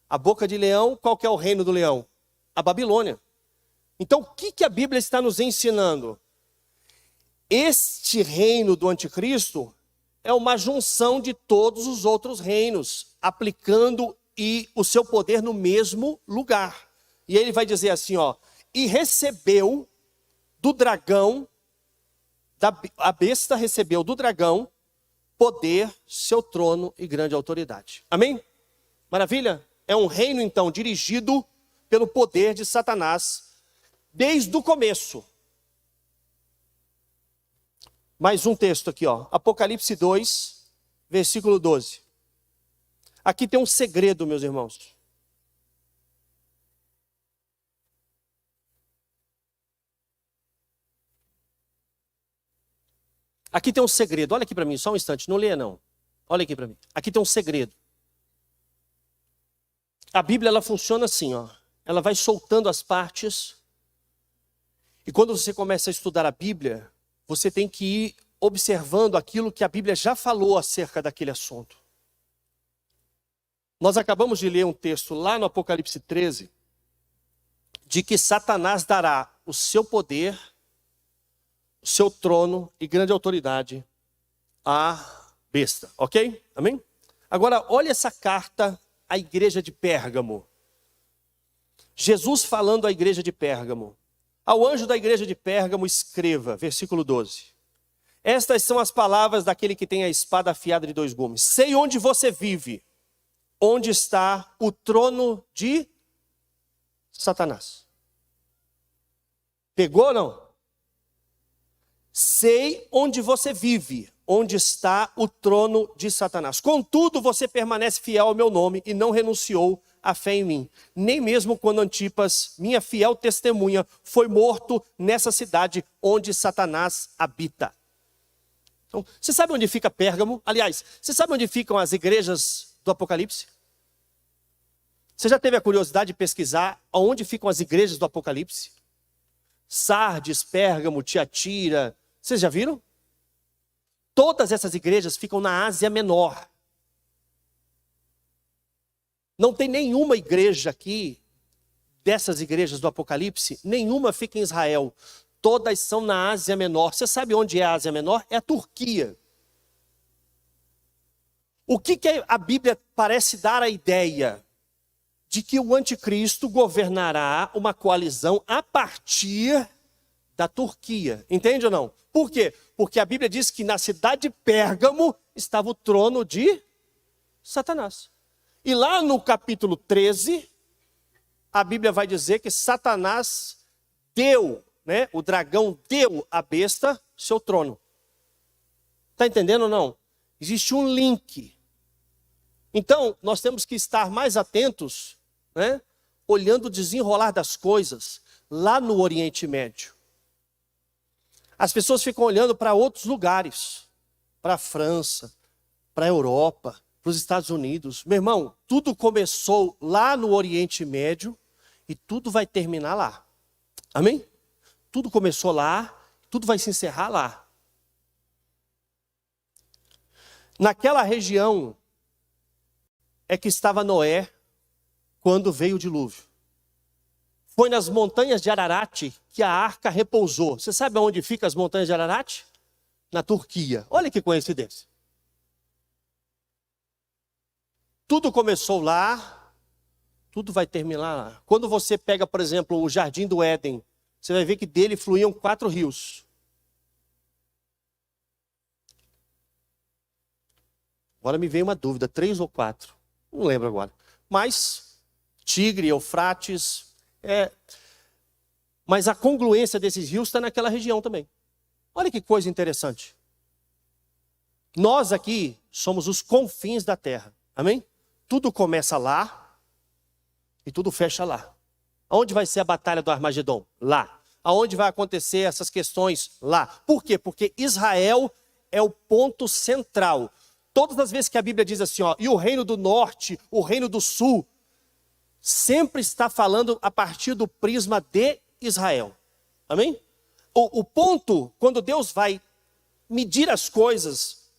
A boca de leão, qual que é o reino do leão? A Babilônia. Então, o que a Bíblia está nos ensinando? Este reino do anticristo é uma junção de todos os outros reinos, aplicando o seu poder no mesmo lugar. E ele vai dizer assim, ó, e recebeu do dragão, a besta recebeu do dragão, poder, seu trono e grande autoridade. Amém? Maravilha? É um reino, então, dirigido pelo poder de Satanás, desde o começo. Mais um texto aqui, ó. Apocalipse 2, versículo 12. Aqui tem um segredo, meus irmãos. Aqui tem um segredo. Olha aqui para mim, só um instante. Não leia, não. Olha aqui para mim. Aqui tem um segredo. A Bíblia, ela funciona assim, ó. Ela vai soltando as partes. E quando você começa a estudar a Bíblia, você tem que ir observando aquilo que a Bíblia já falou acerca daquele assunto. Nós acabamos de ler um texto lá no Apocalipse 13, de que Satanás dará o seu poder, o seu trono e grande autoridade à besta, ok? Amém? Agora, olha essa carta à igreja de Pérgamo. Jesus falando à igreja de Pérgamo. Ao anjo da igreja de Pérgamo escreva, versículo 12. Estas são as palavras daquele que tem a espada afiada de 2 gumes. Sei onde você vive, onde está o trono de Satanás. Pegou ou não? Sei onde você vive, onde está o trono de Satanás. Contudo, você permanece fiel ao meu nome e não renunciou à fé em mim. Nem mesmo quando Antipas, minha fiel testemunha, foi morto nessa cidade onde Satanás habita. Então, você sabe onde fica Pérgamo? Aliás, você sabe onde ficam as igrejas do Apocalipse? Você já teve a curiosidade de pesquisar onde ficam as igrejas do Apocalipse? Sardes, Pérgamo, Tiatira. Vocês já viram? Todas essas igrejas ficam na Ásia Menor. Não tem nenhuma igreja aqui, dessas igrejas do Apocalipse, nenhuma fica em Israel. Todas são na Ásia Menor. Você sabe onde é a Ásia Menor? É a Turquia. O que a Bíblia parece dar a ideia? de que o anticristo governará uma coalizão a partir da Turquia. Entende ou não? Por quê? Porque a Bíblia diz que na cidade de Pérgamo estava o trono de Satanás. E lá no capítulo 13, a Bíblia vai dizer que Satanás deu, o dragão deu à besta seu trono. Está entendendo ou não? Existe um link. Então, nós temos que estar mais atentos, olhando o desenrolar das coisas lá no Oriente Médio. As pessoas ficam olhando para outros lugares, para a França, para a Europa, para os Estados Unidos. Meu irmão, tudo começou lá no Oriente Médio e tudo vai terminar lá. Amém? Tudo começou lá, tudo vai se encerrar lá. Naquela região é que estava Noé quando veio o dilúvio. Foi nas montanhas de Ararat que a arca repousou. Você sabe onde ficam as montanhas de Ararat? Na Turquia. Olha que coincidência. Tudo começou lá, tudo vai terminar lá. Quando você pega, por exemplo, o Jardim do Éden, você vai ver que dele fluíam 4 rios. Agora me veio uma dúvida, 3 ou 4. Não lembro agora. Mas, Tigre, Eufrates, mas a congruência desses rios está naquela região também. Olha que coisa interessante. Nós aqui somos os confins da terra. Amém? Tudo começa lá e tudo fecha lá. Aonde vai ser a batalha do Armagedon? Lá. Aonde vai acontecer essas questões? Lá. Por quê? Porque Israel é o ponto central. Todas as vezes que a Bíblia diz assim, e o reino do norte, o reino do sul, sempre está falando a partir do prisma de Israel. Amém? O ponto, quando Deus vai medir as coisas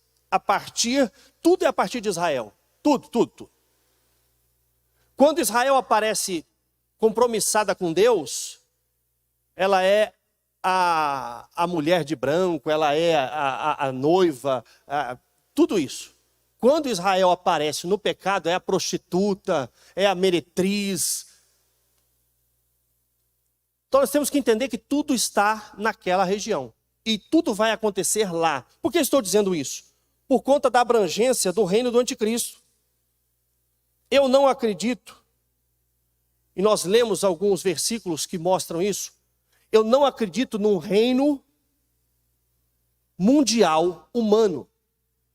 tudo é a partir de Israel. Tudo. Quando Israel aparece compromissada com Deus, ela é a mulher de branco, ela é a noiva, tudo isso. Quando Israel aparece no pecado, é a prostituta, é a meretriz. Então nós temos que entender que tudo está naquela região. E tudo vai acontecer lá. Por que estou dizendo isso? Por conta da abrangência do reino do anticristo. Eu não acredito, e nós lemos alguns versículos que mostram isso, eu não acredito num reino mundial humano.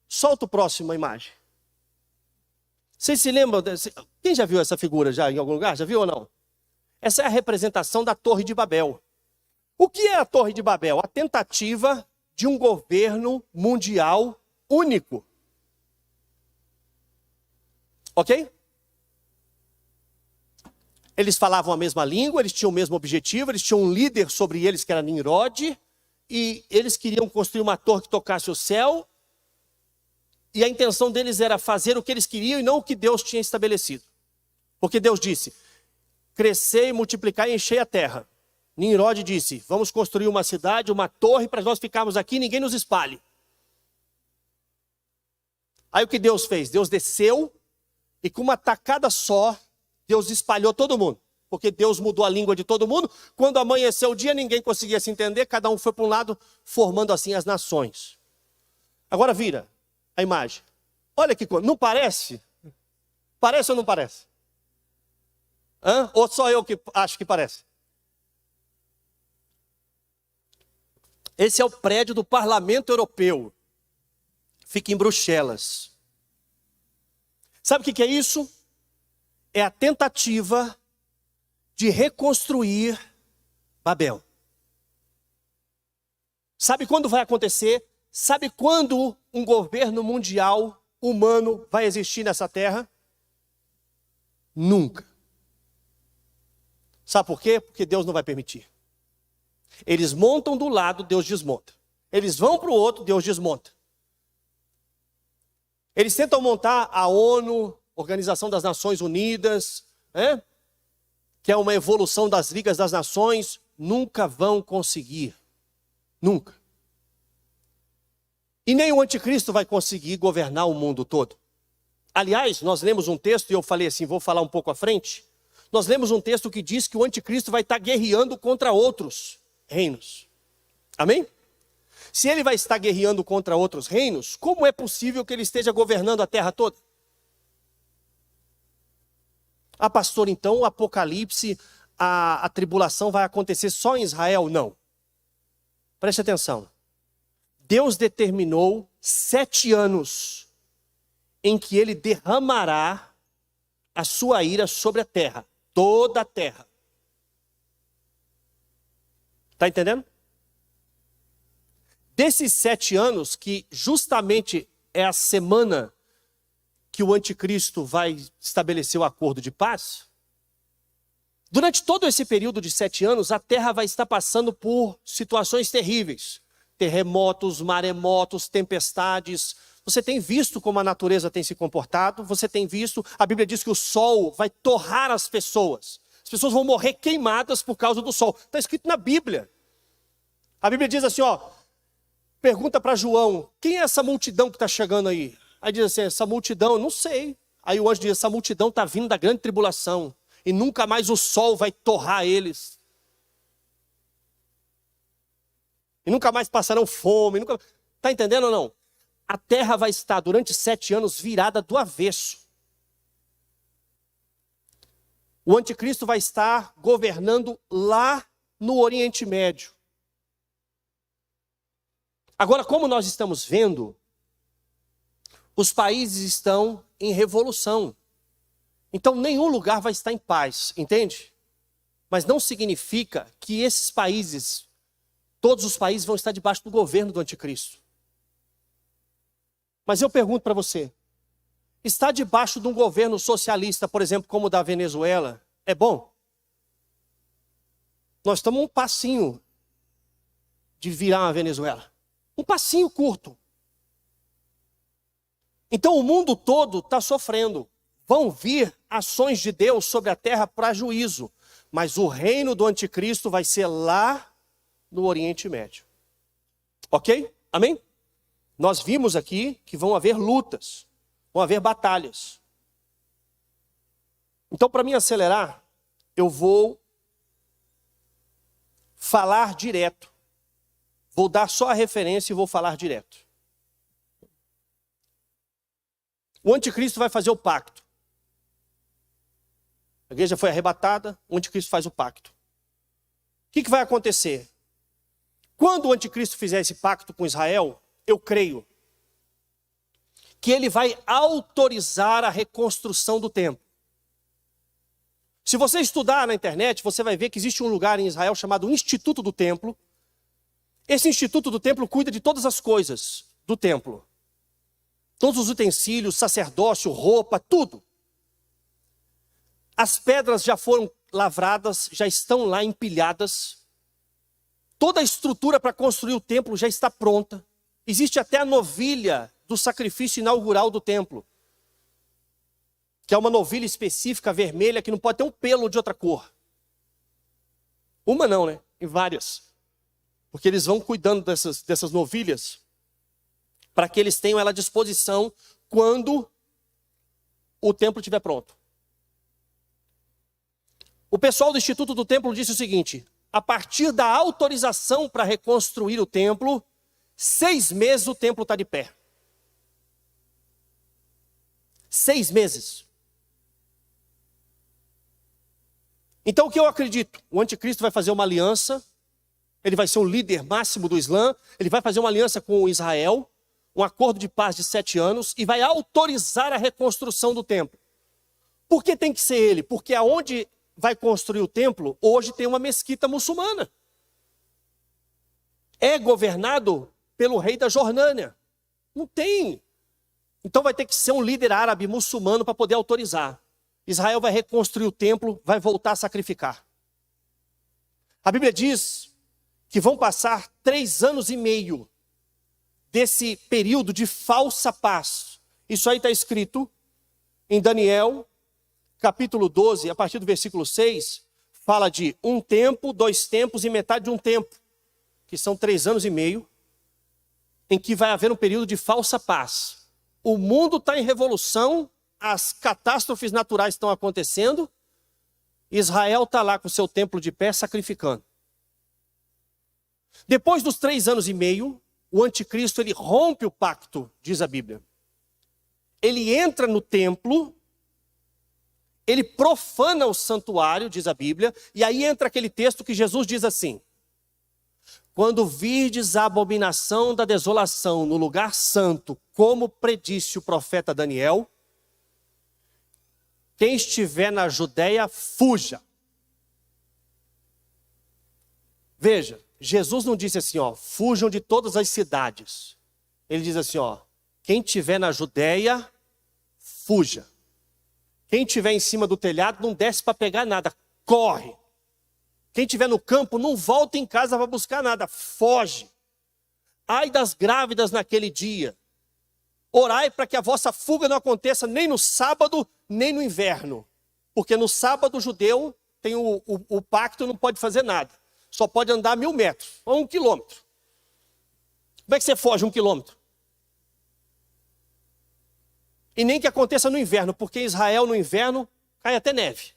Solta a próxima imagem. Vocês se lembram? Quem já viu essa figura já em algum lugar? Já viu ou não? Essa é a representação da Torre de Babel. O que é a Torre de Babel? A tentativa de um governo mundial único. Ok? Eles falavam a mesma língua, eles tinham o mesmo objetivo, eles tinham um líder sobre eles que era Nimrod, e eles queriam construir uma torre que tocasse o céu, e a intenção deles era fazer o que eles queriam e não o que Deus tinha estabelecido. Porque Deus disse, crescei, multiplicai e enchei a terra. Nimrod disse, vamos construir uma cidade, uma torre, para nós ficarmos aqui e ninguém nos espalhe. Aí o que Deus fez? Deus desceu e com uma tacada só, Deus espalhou todo mundo. Porque Deus mudou a língua de todo mundo. Quando amanheceu o dia, ninguém conseguia se entender, cada um foi para um lado, formando assim as nações. Agora vira a imagem. Olha que coisa, não parece? Parece ou não parece? Ou só eu que acho que parece? Esse é o prédio do Parlamento Europeu. Fica em Bruxelas. Sabe o que é isso? É a tentativa de reconstruir Babel. Sabe quando vai acontecer? Sabe quando um governo mundial humano vai existir nessa terra? Nunca. Sabe por quê? Porque Deus não vai permitir. Eles montam do lado, Deus desmonta. Eles vão para o outro, Deus desmonta. Eles tentam montar a ONU, Organização das Nações Unidas, que é uma evolução das ligas das nações, nunca vão conseguir. Nunca. E nem o anticristo vai conseguir governar o mundo todo. Aliás, nós lemos um texto e eu falei assim, vou falar um pouco à frente, nós lemos um texto que diz que o anticristo vai estar guerreando contra outros reinos. Amém? Se ele vai estar guerreando contra outros reinos, como é possível que ele esteja governando a terra toda? Ah, pastor, então o apocalipse, a tribulação vai acontecer só em Israel? Não. Preste atenção. Deus determinou 7 anos em que ele derramará a sua ira sobre a terra. Toda a terra. Está entendendo? Desses 7 anos, que justamente é a semana que o anticristo vai estabelecer o acordo de paz, durante todo esse período de 7 anos, a terra vai estar passando por situações terríveis. Terremotos, maremotos, tempestades. Você tem visto como a natureza tem se comportado, você tem visto, a Bíblia diz que o sol vai torrar as pessoas. As pessoas vão morrer queimadas por causa do sol. Está escrito na Bíblia. A Bíblia diz assim, pergunta para João, quem é essa multidão que está chegando aí? Aí diz assim, essa multidão, eu não sei. Aí o anjo diz, essa multidão está vindo da grande tribulação. E nunca mais o sol vai torrar eles. E nunca mais passarão fome. Está entendendo ou não? A terra vai estar durante 7 anos virada do avesso. O anticristo vai estar governando lá no Oriente Médio. Agora, como nós estamos vendo, os países estão em revolução. Então, nenhum lugar vai estar em paz, entende? Mas não significa que esses países, todos os países vão estar debaixo do governo do anticristo. Mas eu pergunto para você, estar debaixo de um governo socialista, por exemplo, como o da Venezuela, é bom? Nós estamos um passinho de virar a Venezuela. Um passinho curto. Então o mundo todo está sofrendo. Vão vir ações de Deus sobre a terra para juízo. Mas o reino do anticristo vai ser lá no Oriente Médio. Ok? Amém? Nós vimos aqui que vão haver lutas. Vão haver batalhas. Então, para me acelerar, eu vou falar direto. Vou dar só a referência e vou falar direto. O anticristo vai fazer o pacto. A igreja foi arrebatada, o anticristo faz o pacto. O que vai acontecer? Quando o anticristo fizer esse pacto com Israel, eu creio que ele vai autorizar a reconstrução do templo. Se você estudar na internet, você vai ver que existe um lugar em Israel chamado Instituto do Templo. Esse Instituto do Templo cuida de todas as coisas do templo. Todos os utensílios, sacerdócio, roupa, tudo. As pedras já foram lavradas, já estão lá empilhadas. Toda a estrutura para construir o templo já está pronta. Existe até a novilha do sacrifício inaugural do templo. Que é uma novilha específica, vermelha, que não pode ter um pelo de outra cor. Uma não, né? Em várias. Porque eles vão cuidando dessas novilhas para que eles tenham ela à disposição quando o templo estiver pronto. O pessoal do Instituto do Templo disse o seguinte, a partir da autorização para reconstruir o templo, 6 meses o templo está de pé. 6 meses. Então o que eu acredito? O anticristo vai fazer uma aliança, ele vai ser o líder máximo do Islã, ele vai fazer uma aliança com Israel, um acordo de paz de 7 anos, e vai autorizar a reconstrução do templo. Por que tem que ser ele? Porque aonde vai construir o templo, hoje tem uma mesquita muçulmana. É governado pelo rei da Jordânia. Não tem. Então vai ter que ser um líder árabe muçulmano para poder autorizar. Israel vai reconstruir o templo, vai voltar a sacrificar. A Bíblia diz que vão passar 3 anos e meio desse período de falsa paz. Isso aí está escrito em Daniel, capítulo 12, a partir do versículo 6, fala de 1 tempo, 2 tempos e metade de 1 tempo, que são 3 anos e meio, em que vai haver um período de falsa paz. O mundo está em revolução, as catástrofes naturais estão acontecendo, Israel está lá com o seu templo de pé sacrificando. Depois dos 3 anos e meio, o anticristo ele rompe o pacto, diz a Bíblia. Ele entra no templo, ele profana o santuário, diz a Bíblia, e aí entra aquele texto que Jesus diz assim: quando virdes a abominação da desolação no lugar santo, como predisse o profeta Daniel, quem estiver na Judéia, fuja. Veja, Jesus não disse assim, fujam de todas as cidades. Ele diz assim, quem estiver na Judéia, fuja. Quem estiver em cima do telhado, não desce para pegar nada, corre. Quem estiver no campo, não volta em casa para buscar nada, foge. Ai das grávidas naquele dia. Orai para que a vossa fuga não aconteça nem no sábado, nem no inverno. Porque no sábado o judeu tem o pacto, não pode fazer nada. Só pode andar 1000 metros, ou 1 quilômetro. Como é que você foge 1 quilômetro? E nem que aconteça no inverno, porque em Israel no inverno cai até neve.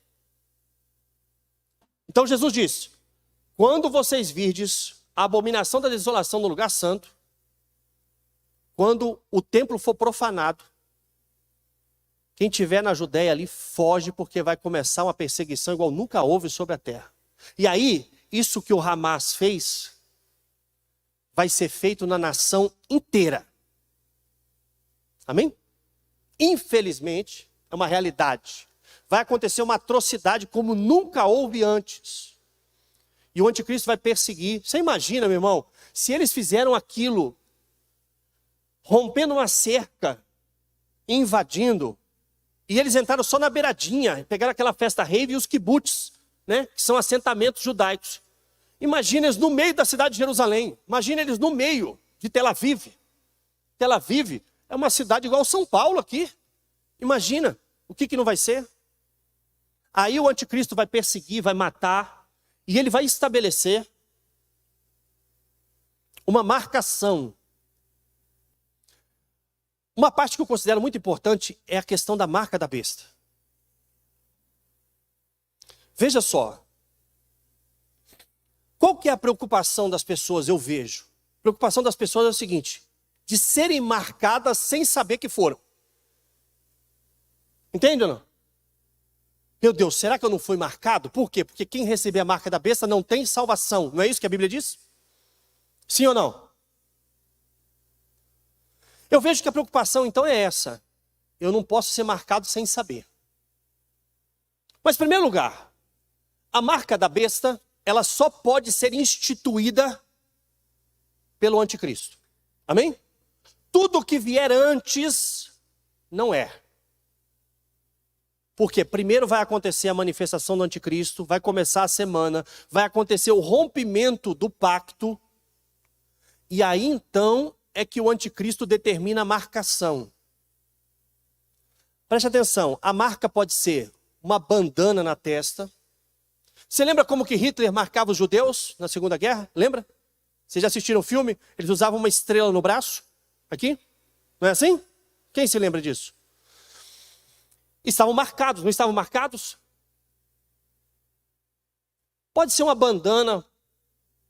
Então Jesus disse, quando vocês virdes a abominação da desolação no lugar santo, quando o templo for profanado, quem estiver na Judéia ali foge, porque vai começar uma perseguição igual nunca houve sobre a terra. E aí, isso que o Hamas fez, vai ser feito na nação inteira. Amém? Infelizmente, é uma realidade. Vai acontecer uma atrocidade como nunca houve antes. E o anticristo vai perseguir. Você imagina, meu irmão, se eles fizeram aquilo, rompendo uma cerca, invadindo, e eles entraram só na beiradinha, pegaram aquela festa rave e os kibbutz, né, que são assentamentos judaicos. Imagina eles no meio da cidade de Jerusalém. Imagina eles no meio de Tel Aviv. Tel Aviv é uma cidade igual São Paulo aqui. Imagina o que não vai ser. Aí o anticristo vai perseguir, vai matar, e ele vai estabelecer uma marcação. Uma parte que eu considero muito importante é a questão da marca da besta. Veja só. Qual que é a preocupação das pessoas, eu vejo? A preocupação das pessoas é o seguinte, de serem marcadas sem saber que foram. Entende ou não? Meu Deus, será que eu não fui marcado? Por quê? Porque quem receber a marca da besta não tem salvação. Não é isso que a Bíblia diz? Sim ou não? Eu vejo que a preocupação então é essa. Eu não posso ser marcado sem saber. Mas em primeiro lugar, a marca da besta, ela só pode ser instituída pelo anticristo. Amém? Tudo que vier antes não é. Porque primeiro vai acontecer a manifestação do anticristo, vai começar a semana, vai acontecer o rompimento do pacto, e aí então é que o anticristo determina a marcação. Preste atenção, a marca pode ser uma bandana na testa. Você lembra como que Hitler marcava os judeus na Segunda Guerra? Lembra? Vocês já assistiram o filme? Eles usavam uma estrela no braço, aqui. Não é assim? Quem se lembra disso? Estavam marcados, não estavam marcados? Pode ser uma bandana,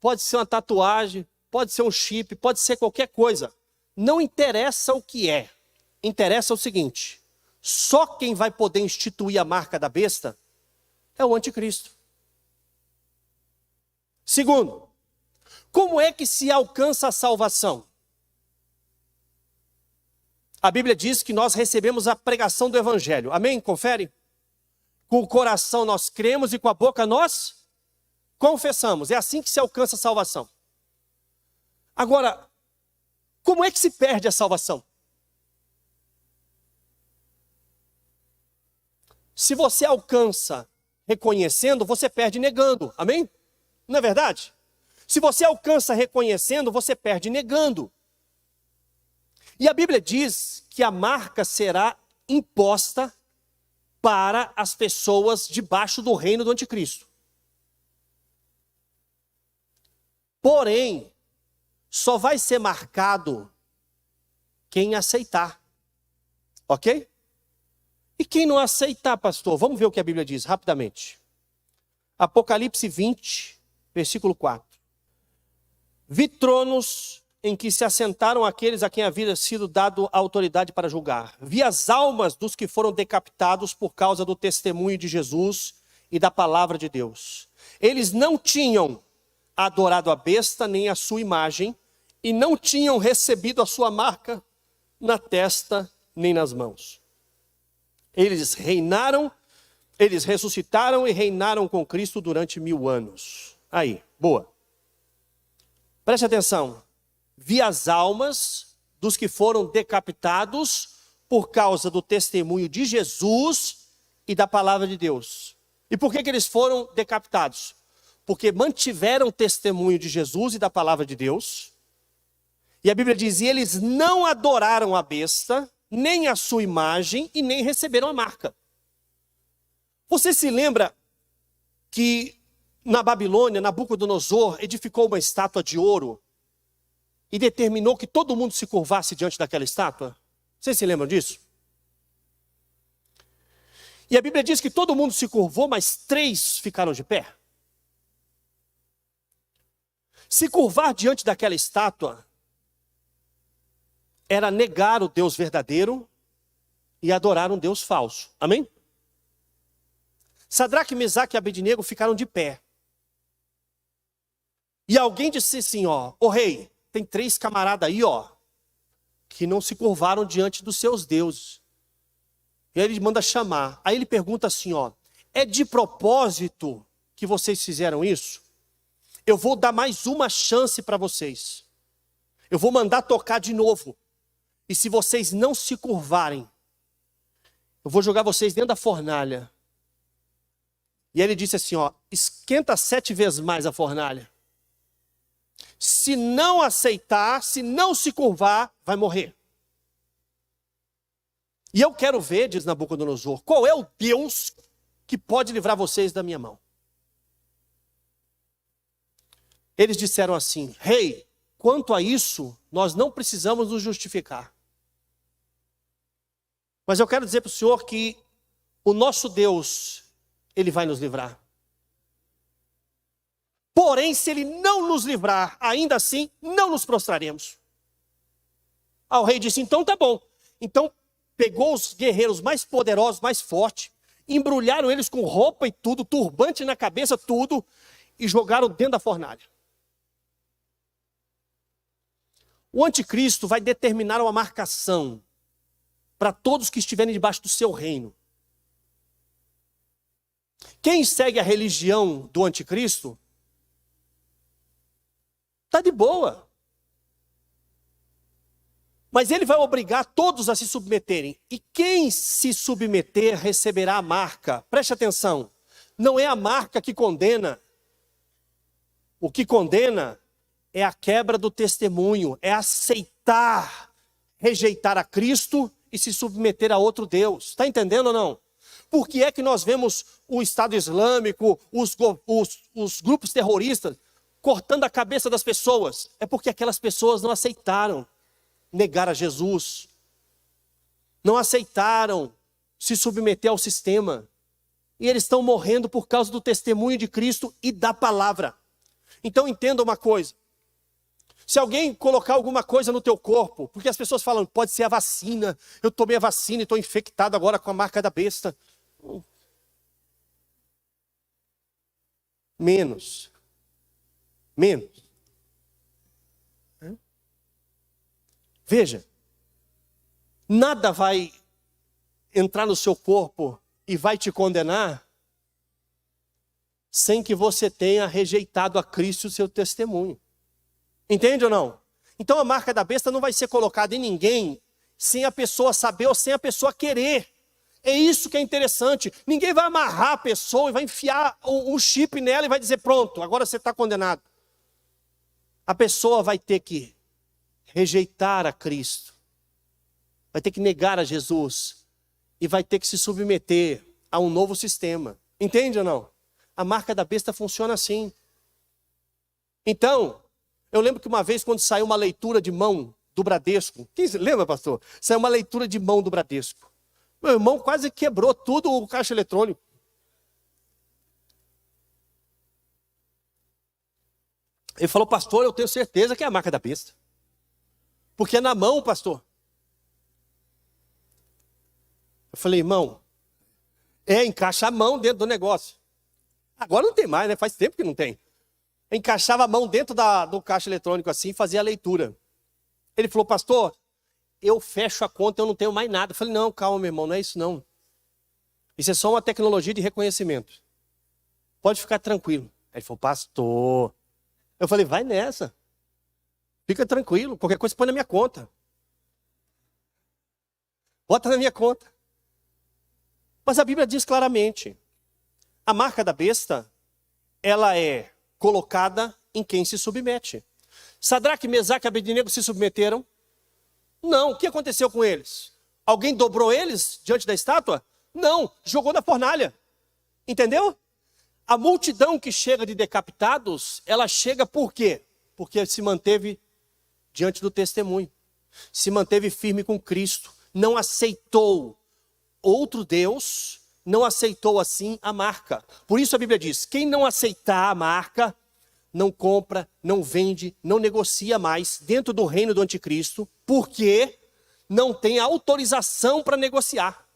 pode ser uma tatuagem, pode ser um chip, pode ser qualquer coisa. Não interessa o que é. Interessa o seguinte, só quem vai poder instituir a marca da besta é o anticristo. Segundo, como é que se alcança a salvação? A Bíblia diz que nós recebemos a pregação do Evangelho. Amém? Confere? Com o coração nós cremos e com a boca nós confessamos. É assim que se alcança a salvação. Agora, como é que se perde a salvação? Se você alcança reconhecendo, você perde negando. Amém? Não é verdade? Se você alcança reconhecendo, você perde negando. E a Bíblia diz que a marca será imposta para as pessoas debaixo do reino do anticristo. Porém, só vai ser marcado quem aceitar. Ok? E quem não aceitar, pastor? Vamos ver o que a Bíblia diz rapidamente. Apocalipse 20, versículo 4. Vi tronos em que se assentaram aqueles a quem havia sido dado a autoridade para julgar. Vi as almas dos que foram decapitados por causa do testemunho de Jesus e da palavra de Deus. Eles não tinham adorado a besta nem a sua imagem, e não tinham recebido a sua marca na testa nem nas mãos. Eles ressuscitaram e reinaram com Cristo durante 1000 anos. Aí, boa. Preste atenção. Vi as almas dos que foram decapitados por causa do testemunho de Jesus e da palavra de Deus. E por que eles foram decapitados? Porque mantiveram o testemunho de Jesus e da palavra de Deus. E a Bíblia diz, e eles não adoraram a besta, nem a sua imagem, e nem receberam a marca. Você se lembra que na Babilônia, Nabucodonosor edificou uma estátua de ouro e determinou que todo mundo se curvasse diante daquela estátua? Vocês se lembram disso? E a Bíblia diz que todo mundo se curvou, mas 3 ficaram de pé. Se curvar diante daquela estátua era negar o Deus verdadeiro e adorar um Deus falso. Amém? Sadraque, Mesaque e Abednego ficaram de pé. E alguém disse assim, ô rei, tem 3 camaradas aí, que não se curvaram diante dos seus deuses. E aí ele manda chamar. Aí ele pergunta assim, é de propósito que vocês fizeram isso? Eu vou dar mais uma chance para vocês. Eu vou mandar tocar de novo. E se vocês não se curvarem, eu vou jogar vocês dentro da fornalha. E ele disse assim, esquenta 7 vezes mais a fornalha. Se não aceitar, se não se curvar, vai morrer. E eu quero ver, diz Nabucodonosor, qual é o Deus que pode livrar vocês da minha mão. Eles disseram assim, rei, quanto a isso, nós não precisamos nos justificar. Mas eu quero dizer para o senhor que o nosso Deus, ele vai nos livrar. Porém, se ele não nos livrar, ainda assim, não nos prostraremos. O rei disse, então tá bom. Então, pegou os guerreiros mais poderosos, mais fortes, embrulharam eles com roupa e tudo, turbante na cabeça, tudo, e jogaram dentro da fornalha. O anticristo vai determinar uma marcação para todos que estiverem debaixo do seu reino. Quem segue a religião do anticristo está de boa. Mas ele vai obrigar todos a se submeterem. E quem se submeter receberá a marca. Preste atenção. Não é a marca que condena. O que condena é a quebra do testemunho. É aceitar, rejeitar a Cristo e se submeter a outro Deus. Está entendendo ou não? Por que é que nós vemos o Estado Islâmico, os grupos terroristas, cortando a cabeça das pessoas? É porque aquelas pessoas não aceitaram negar a Jesus. Não aceitaram se submeter ao sistema. E eles estão morrendo por causa do testemunho de Cristo e da palavra. Então entenda uma coisa. Se alguém colocar alguma coisa no teu corpo, porque as pessoas falam, pode ser a vacina, eu tomei a vacina e estou infectado agora com a marca da besta. Menos. Veja, nada vai entrar no seu corpo e vai te condenar sem que você tenha rejeitado a Cristo e o seu testemunho. Entende ou não? Então a marca da besta não vai ser colocada em ninguém sem a pessoa saber ou sem a pessoa querer. É isso que é interessante. Ninguém vai amarrar a pessoa e vai enfiar um chip nela e vai dizer, pronto, agora você está condenado. A pessoa vai ter que rejeitar a Cristo. Vai ter que negar a Jesus. E vai ter que se submeter a um novo sistema. Entende ou não? A marca da besta funciona assim. Então, eu lembro que uma vez quando saiu uma leitura de mão do Bradesco. Quem se lembra, pastor? Saiu uma leitura de mão do Bradesco. Meu irmão quase quebrou tudo o caixa eletrônico. Ele falou, pastor, eu tenho certeza que é a marca da besta. Porque é na mão, pastor. Eu falei, irmão, encaixa a mão dentro do negócio. Agora não tem mais, né? Faz tempo que não tem. Encaixava a mão dentro do caixa eletrônico assim e fazia a leitura. Ele falou, pastor, eu fecho a conta, eu não tenho mais nada. Eu falei, não, calma, meu irmão, não é isso não. Isso é só uma tecnologia de reconhecimento. Pode ficar tranquilo. Aí ele falou, pastor. Eu falei, vai nessa. Fica tranquilo, qualquer coisa põe na minha conta. Bota na minha conta. Mas a Bíblia diz claramente, a marca da besta, ela é colocada em quem se submete. Sadraque, Mesaque e Abednego se submeteram? Não. O que aconteceu com eles? Alguém dobrou eles diante da estátua? Não. Jogou na fornalha. Entendeu? A multidão que chega de decapitados, ela chega por quê? Porque se manteve diante do testemunho. Se manteve firme com Cristo. Não aceitou outro Deus, não aceitou assim a marca. Por isso a Bíblia diz, quem não aceitar a marca, não compra, não vende, não negocia mais dentro do reino do anticristo, porque não tem autorização para negociar.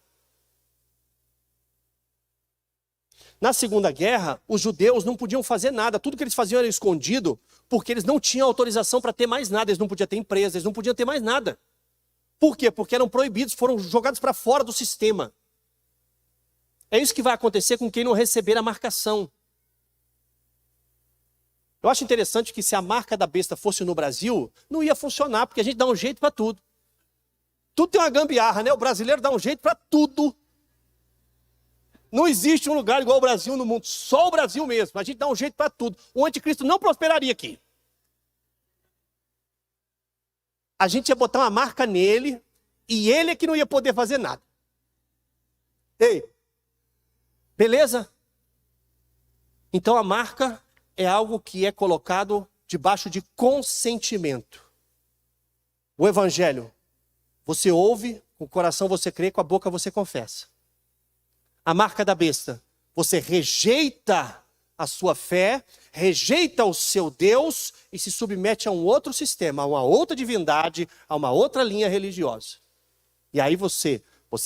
Na Segunda Guerra, os judeus não podiam fazer nada, tudo que eles faziam era escondido, porque eles não tinham autorização para ter mais nada, eles não podiam ter empresa, eles não podiam ter mais nada. Por quê? Porque eram proibidos, foram jogados para fora do sistema. É isso que vai acontecer com quem não receber a marcação. Eu acho interessante que se a marca da besta fosse no Brasil, não ia funcionar, porque a gente dá um jeito para tudo. Tudo tem uma gambiarra, né? O brasileiro dá um jeito para tudo. Não existe um lugar igual o Brasil no mundo, só o Brasil mesmo. A gente dá um jeito para tudo. O anticristo não prosperaria aqui. A gente ia botar uma marca nele e ele é que não ia poder fazer nada. Ei, beleza? Então a marca é algo que é colocado debaixo de consentimento. O evangelho, você ouve, com o coração você crê, com a boca você confessa. A marca da besta, você rejeita a sua fé, rejeita o seu Deus e se submete a um outro sistema, a uma outra divindade, a uma outra linha religiosa. E aí você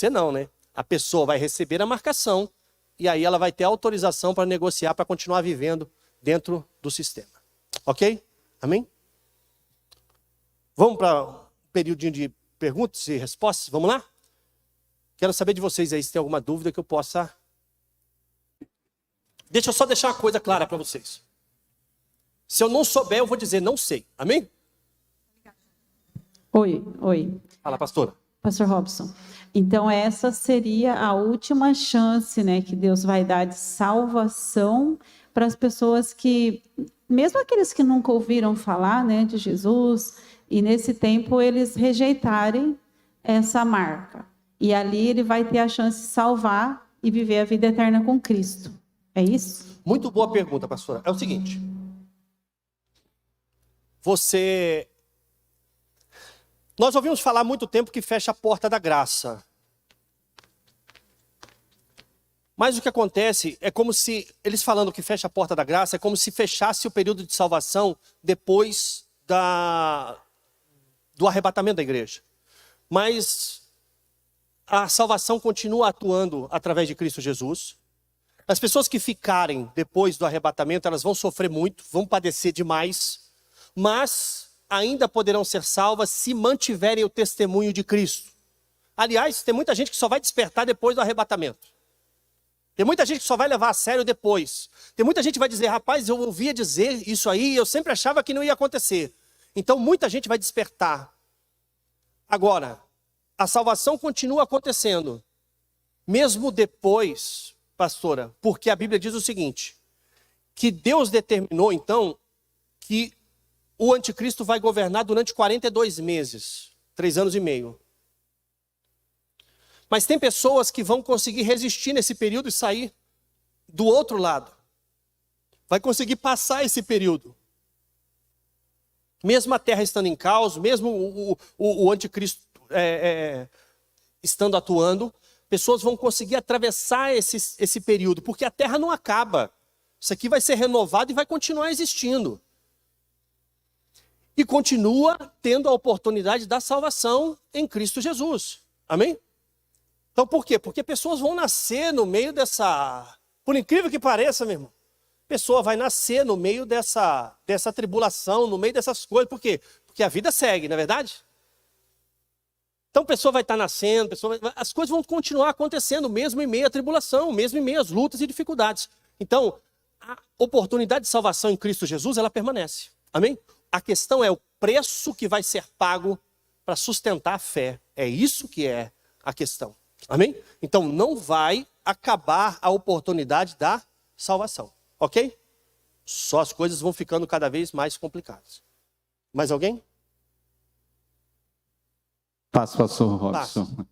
não, né? A pessoa vai receber a marcação e aí ela vai ter autorização para negociar, para continuar vivendo dentro do sistema. Ok? Amém? Vamos para um período de perguntas e respostas? Vamos lá? Quero saber de vocês aí se tem alguma dúvida que eu possa... Deixa eu só deixar uma coisa clara para vocês. Se eu não souber, eu vou dizer não sei. Amém? Oi. Fala, pastora. Pastor Robson. Então essa seria a última chance, né, que Deus vai dar de salvação para as pessoas que, mesmo aqueles que nunca ouviram falar, né, de Jesus, e nesse tempo eles rejeitarem essa marca. E ali ele vai ter a chance de salvar e viver a vida eterna com Cristo. É isso? Muito boa pergunta, pastora. É o seguinte. Nós ouvimos falar há muito tempo que fecha a porta da graça. Mas o que acontece é como se, eles falando que fecha a porta da graça, é como se fechasse o período de salvação depois do arrebatamento da igreja. Mas a salvação continua atuando através de Cristo Jesus. As pessoas que ficarem depois do arrebatamento, elas vão sofrer muito, vão padecer demais, mas ainda poderão ser salvas se mantiverem o testemunho de Cristo. Aliás, tem muita gente que só vai despertar depois do arrebatamento. Tem muita gente que só vai levar a sério depois. Tem muita gente que vai dizer, rapaz, eu ouvia dizer isso aí, eu sempre achava que não ia acontecer. Então muita gente vai despertar. Agora, a salvação continua acontecendo, mesmo depois, pastora, porque a Bíblia diz o seguinte, que Deus determinou então que o anticristo vai governar durante 42 meses, 3 anos e meio. Mas tem pessoas que vão conseguir resistir nesse período e sair do outro lado. Vai conseguir passar esse período. Mesmo a terra estando em caos, mesmo o anticristo estando atuando, pessoas vão conseguir atravessar esse período, porque a terra não acaba. Isso aqui vai ser renovado e vai continuar existindo. e continua tendo a oportunidade da salvação em Cristo Jesus. Amém? Então por quê? Porque pessoas vão nascer no meio dessa... Por incrível que pareça, meu irmão, pessoa vai nascer no meio dessa tribulação, no meio dessas coisas. Por quê? Porque a vida segue, não é verdade? Então a pessoa vai estar nascendo, as coisas vão continuar acontecendo, mesmo em meio à tribulação, mesmo em meio às lutas e dificuldades. Então, a oportunidade de salvação em Cristo Jesus, ela permanece. Amém? A questão é o preço que vai ser pago para sustentar a fé. É isso que é a questão. Amém? Então, não vai acabar a oportunidade da salvação. Ok? Só as coisas vão ficando cada vez mais complicadas. Mais alguém? Pastor Robson.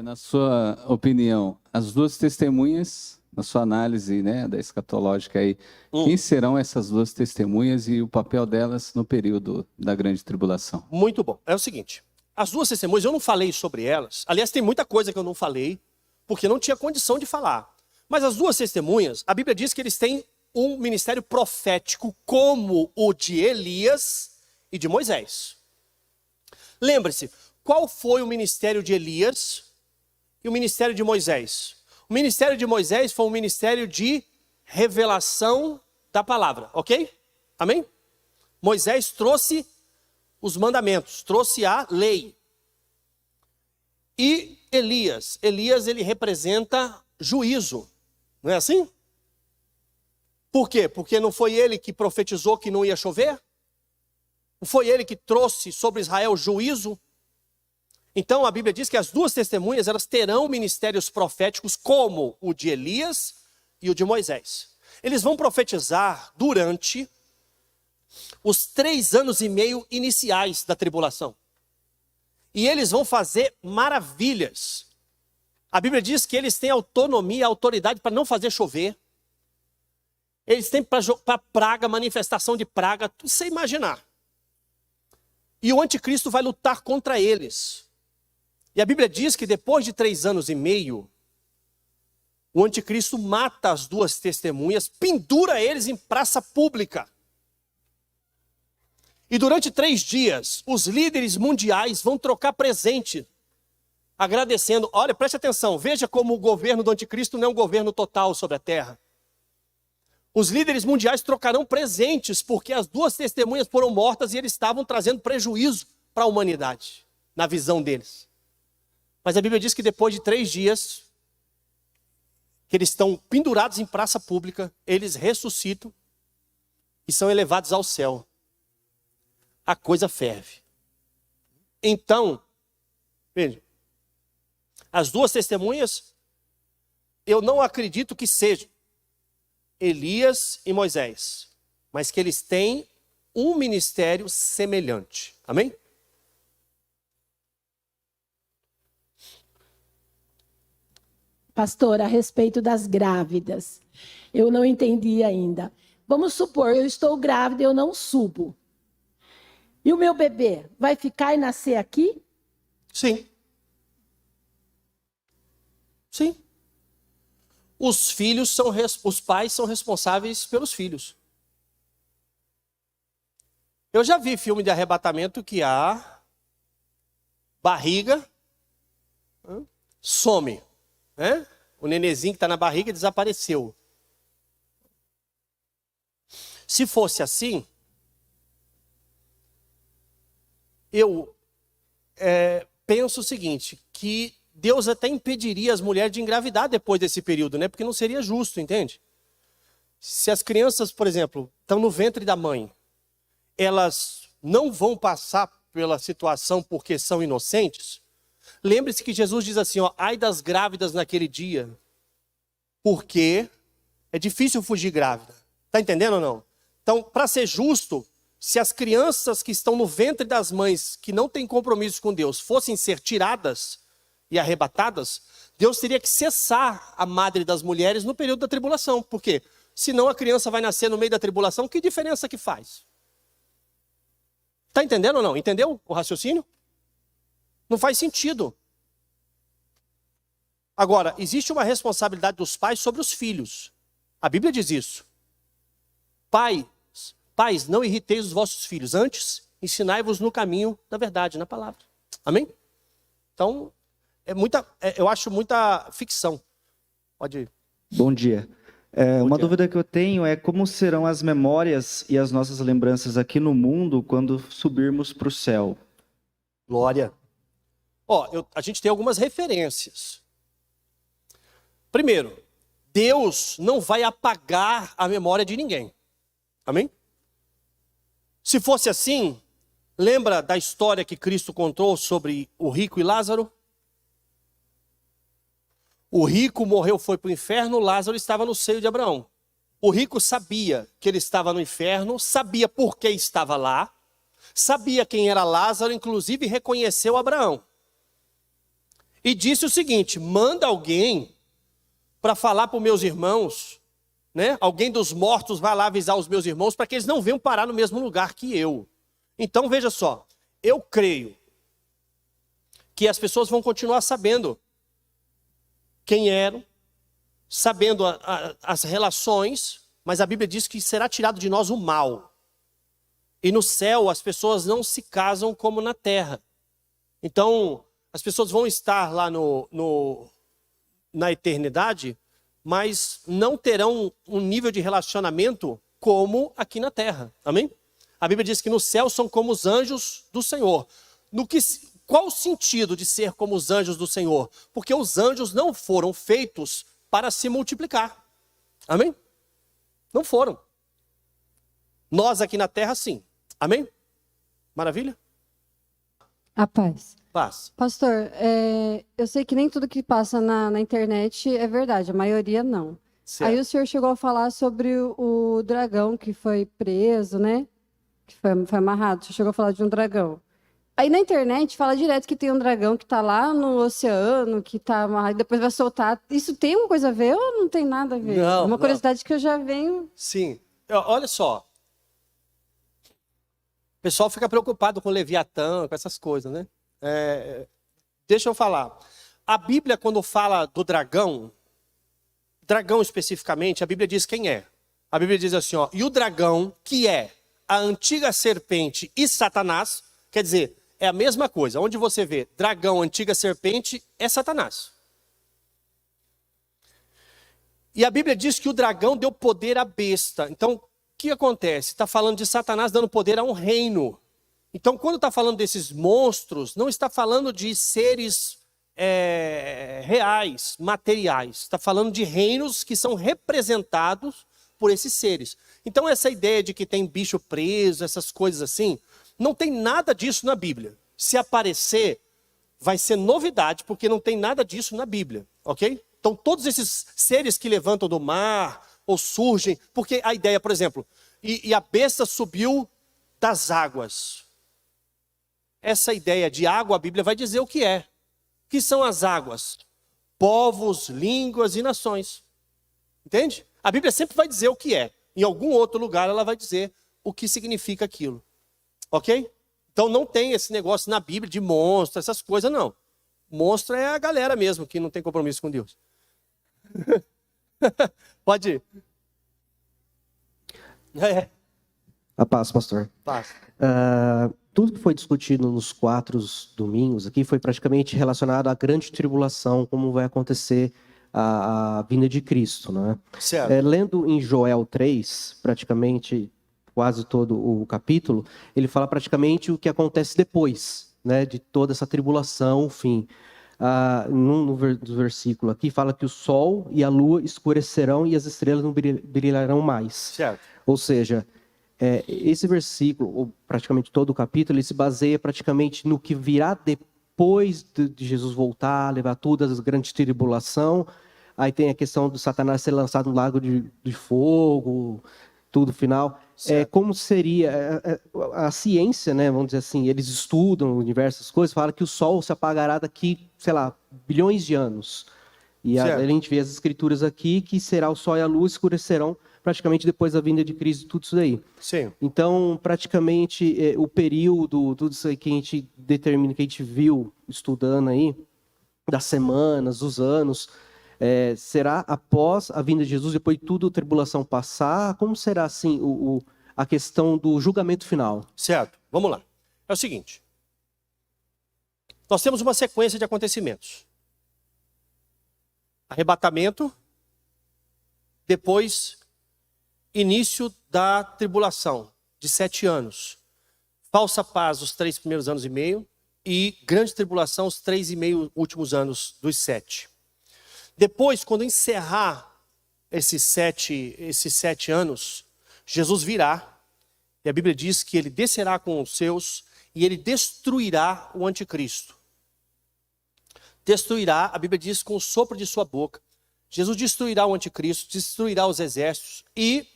Na sua opinião, as duas testemunhas, na sua análise, né, da escatológica aí, quem serão essas duas testemunhas e o papel delas no período da grande tribulação? Muito bom. É o seguinte, as duas testemunhas, eu não falei sobre elas. Aliás, tem muita coisa que eu não falei, porque não tinha condição de falar. Mas as duas testemunhas, a Bíblia diz que eles têm um ministério profético como o de Elias e de Moisés. Lembre-se, qual foi o ministério de Elias e o ministério de Moisés? O ministério de Moisés foi um ministério de revelação da palavra, ok? Amém? Moisés trouxe os mandamentos, trouxe a lei. E Elias, ele representa juízo, não é assim? Por quê? Porque não foi ele que profetizou que não ia chover? Não foi ele que trouxe sobre Israel juízo? Então a Bíblia diz que as duas testemunhas, elas terão ministérios proféticos como o de Elias e o de Moisés. Eles vão profetizar durante os 3 anos e meio iniciais da tribulação. E eles vão fazer maravilhas. A Bíblia diz que eles têm autonomia, autoridade para não fazer chover. Eles têm para praga, manifestação de praga, tudo sem imaginar. E o anticristo vai lutar contra eles. E a Bíblia diz que depois de 3 anos e meio, o anticristo mata as duas testemunhas, pendura eles em praça pública. E durante 3 dias, os líderes mundiais vão trocar presente, agradecendo. Olha, preste atenção, veja como o governo do anticristo não é um governo total sobre a terra. Os líderes mundiais trocarão presentes, porque as duas testemunhas foram mortas e eles estavam trazendo prejuízo para a humanidade, na visão deles. Mas a Bíblia diz que depois de 3 dias, que eles estão pendurados em praça pública, eles ressuscitam e são elevados ao céu. A coisa ferve. Então, veja, as duas testemunhas, eu não acredito que sejam Elias e Moisés, mas que eles têm um ministério semelhante. Amém? Pastor, a respeito das grávidas, eu não entendi ainda. Vamos supor, eu estou grávida e eu não subo. E o meu bebê vai ficar e nascer aqui? Sim. Sim. Os pais são responsáveis pelos filhos. Eu já vi filme de arrebatamento que a barriga some. Né? O nenenzinho que está na barriga desapareceu. Se fosse assim, eu penso o seguinte, que Deus até impediria as mulheres de engravidar depois desse período, né? Porque não seria justo, entende? Se as crianças, por exemplo, estão no ventre da mãe, elas não vão passar pela situação porque são inocentes. Lembre-se que Jesus diz assim, ó, ai das grávidas naquele dia, porque é difícil fugir grávida. Está entendendo ou não? Então, para ser justo, se as crianças que estão no ventre das mães, que não têm compromisso com Deus, fossem ser tiradas e arrebatadas, Deus teria que cessar a madre das mulheres no período da tribulação. Por quê? Senão a criança vai nascer no meio da tribulação, que diferença que faz? Está entendendo ou não? Entendeu o raciocínio? Não faz sentido. Agora, existe uma responsabilidade dos pais sobre os filhos. A Bíblia diz isso. Pais, não irriteis os vossos filhos, antes Ensinai-vos no caminho da verdade, na palavra. Amém? Então, eu acho muita ficção. Pode ir. Bom dia. Uma dúvida que eu tenho é como serão as memórias e as nossas lembranças aqui no mundo quando subirmos para o céu? Glória. A gente tem algumas referências. Primeiro, Deus não vai apagar a memória de ninguém. Amém? Se fosse assim, lembra da história que Cristo contou sobre o rico e Lázaro? O rico morreu, foi para o inferno, Lázaro estava no seio de Abraão. O rico sabia que ele estava no inferno, sabia por que estava lá, sabia quem era Lázaro, inclusive reconheceu Abraão. E disse o seguinte: manda alguém para falar para os meus irmãos, né? Alguém dos mortos vai lá avisar os meus irmãos para que eles não venham parar no mesmo lugar que eu. Então veja só, eu creio que as pessoas vão continuar sabendo quem eram, sabendo as relações, mas a Bíblia diz que será tirado de nós o mal. E no céu as pessoas não se casam como na terra. Então as pessoas vão estar lá na eternidade, mas não terão um nível de relacionamento como aqui na terra. Amém? A Bíblia diz que no céu são como os anjos do Senhor. Qual o sentido de ser como os anjos do Senhor? Porque os anjos não foram feitos para se multiplicar. Amém? Não foram. Nós aqui na terra, sim. Amém? Maravilha? A paz. Paz. Pastor, eu sei que nem tudo que passa na internet é verdade, a maioria não. Certo. Aí o senhor chegou a falar sobre o dragão que foi preso, né? Que foi amarrado. O senhor chegou a falar de um dragão. Aí na internet fala direto que tem um dragão que tá lá no oceano, que tá amarrado, depois vai soltar. Isso tem alguma coisa a ver ou não tem nada a ver? Não, é uma curiosidade que eu já venho... Sim. Olha só. O pessoal fica preocupado com Leviatã, com essas coisas, né? Deixa eu falar. A Bíblia, quando fala do dragão especificamente, a Bíblia diz quem é. A Bíblia diz assim, ó, e o dragão, que é a antiga serpente e Satanás, quer dizer, é a mesma coisa. Onde você vê dragão, antiga serpente, é Satanás. E a Bíblia diz que o dragão deu poder à besta. Então, o que acontece? Está falando de Satanás dando poder a um reino. Então, quando está falando desses monstros, não está falando de seres reais, materiais. Está falando de reinos que são representados por esses seres. Então, essa ideia de que tem bicho preso, essas coisas assim, não tem nada disso na Bíblia. Se aparecer, vai ser novidade, porque não tem nada disso na Bíblia, ok? Então, todos esses seres que levantam do mar, ou surgem, porque a ideia, por exemplo, e a besta subiu das águas. Essa ideia de água, a Bíblia vai dizer o que é. O que são as águas? Povos, línguas e nações. Entende? A Bíblia sempre vai dizer o que é. Em algum outro lugar ela vai dizer o que significa aquilo. Ok? Então não tem esse negócio na Bíblia de monstro, essas coisas, não. Monstro é a galera mesmo que não tem compromisso com Deus. Pode ir. A paz, pastor. Paz. Tudo que foi discutido nos 4 domingos aqui foi praticamente relacionado à grande tribulação, como vai acontecer a vinda de Cristo, né? Certo. Lendo em Joel 3, praticamente quase todo o capítulo, ele fala praticamente o que acontece depois, né, de toda essa tribulação, o fim. No versículo aqui fala que o sol e a lua escurecerão e as estrelas não brilharão mais. Certo. Ou seja, esse versículo, ou praticamente todo o capítulo, ele se baseia praticamente no que virá depois de Jesus voltar, levar toda a grande tribulação. Aí tem a questão do Satanás ser lançado no lago de fogo, tudo final. Como seria a ciência, né? Vamos dizer assim, eles estudam diversas coisas, fala que o sol se apagará daqui, sei lá, bilhões de anos. E a gente vê as escrituras aqui que será o sol e a lua escurecerão praticamente depois da vinda de Cristo, tudo isso daí. Sim. Então, praticamente, o período, tudo isso aí que a gente determina, que a gente viu estudando aí, das semanas, dos anos, será após a vinda de Jesus, depois de tudo a tribulação passar? Como será, assim, a questão do julgamento final? Certo. Vamos lá. é o seguinte. Nós temos uma sequência de acontecimentos. Arrebatamento, depois início da tribulação de 7 anos. Falsa paz os 3 primeiros anos e meio e grande tribulação os 3,5 últimos anos dos 7. Depois, quando encerrar esses sete anos, Jesus virá, e a Bíblia diz que ele descerá com os seus e ele destruirá o anticristo. Destruirá, a Bíblia diz, com o sopro de sua boca. Jesus destruirá o anticristo, destruirá os exércitos, e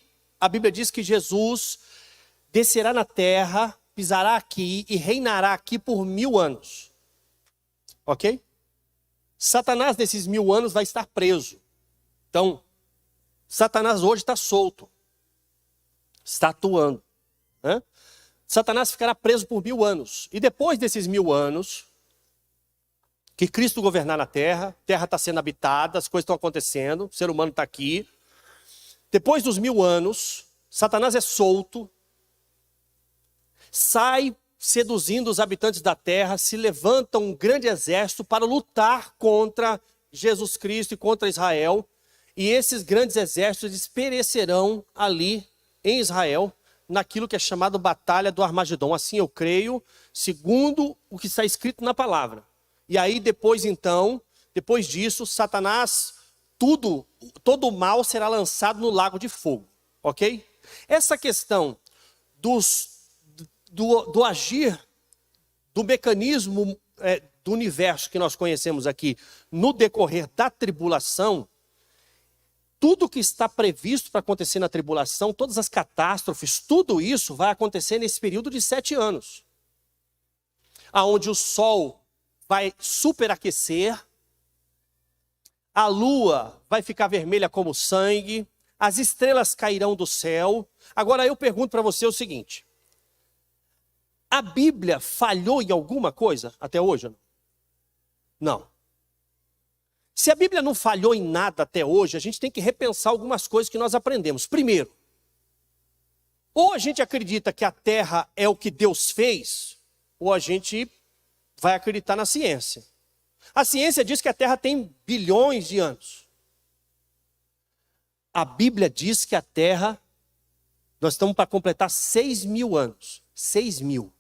a Bíblia diz que Jesus descerá na terra, pisará aqui e reinará aqui por 1000 anos. Ok? Satanás, nesses 1000 anos, vai estar preso. Então, Satanás hoje está solto. Está atuando. Né? Satanás ficará preso por 1000 anos. E depois desses 1000 anos, que Cristo governar na terra, a terra está sendo habitada, as coisas estão acontecendo, o ser humano está aqui. Depois dos 1000 anos, Satanás é solto, sai seduzindo os habitantes da terra, se levanta um grande exército para lutar contra Jesus Cristo e contra Israel. E esses grandes exércitos eles perecerão ali em Israel, naquilo que é chamado Batalha do Armagedon. Assim eu creio, segundo o que está escrito na palavra. E aí depois então, depois disso, Satanás, todo o mal será lançado no lago de fogo. Ok? Essa questão do agir, do mecanismo do universo que nós conhecemos aqui, no decorrer da tribulação, tudo que está previsto para acontecer na tribulação, todas as catástrofes, tudo isso vai acontecer nesse período de 7 anos. Onde o sol vai superaquecer, a lua vai ficar vermelha como sangue, as estrelas cairão do céu. Agora eu pergunto para você o seguinte: a Bíblia falhou em alguma coisa até hoje? Não. Se a Bíblia não falhou em nada até hoje, a gente tem que repensar algumas coisas que nós aprendemos. Primeiro, ou a gente acredita que a terra é o que Deus fez, ou a gente vai acreditar na ciência. A ciência diz que a terra tem bilhões de anos. A Bíblia diz que a terra, nós estamos para completar 6.000 anos. 6.000.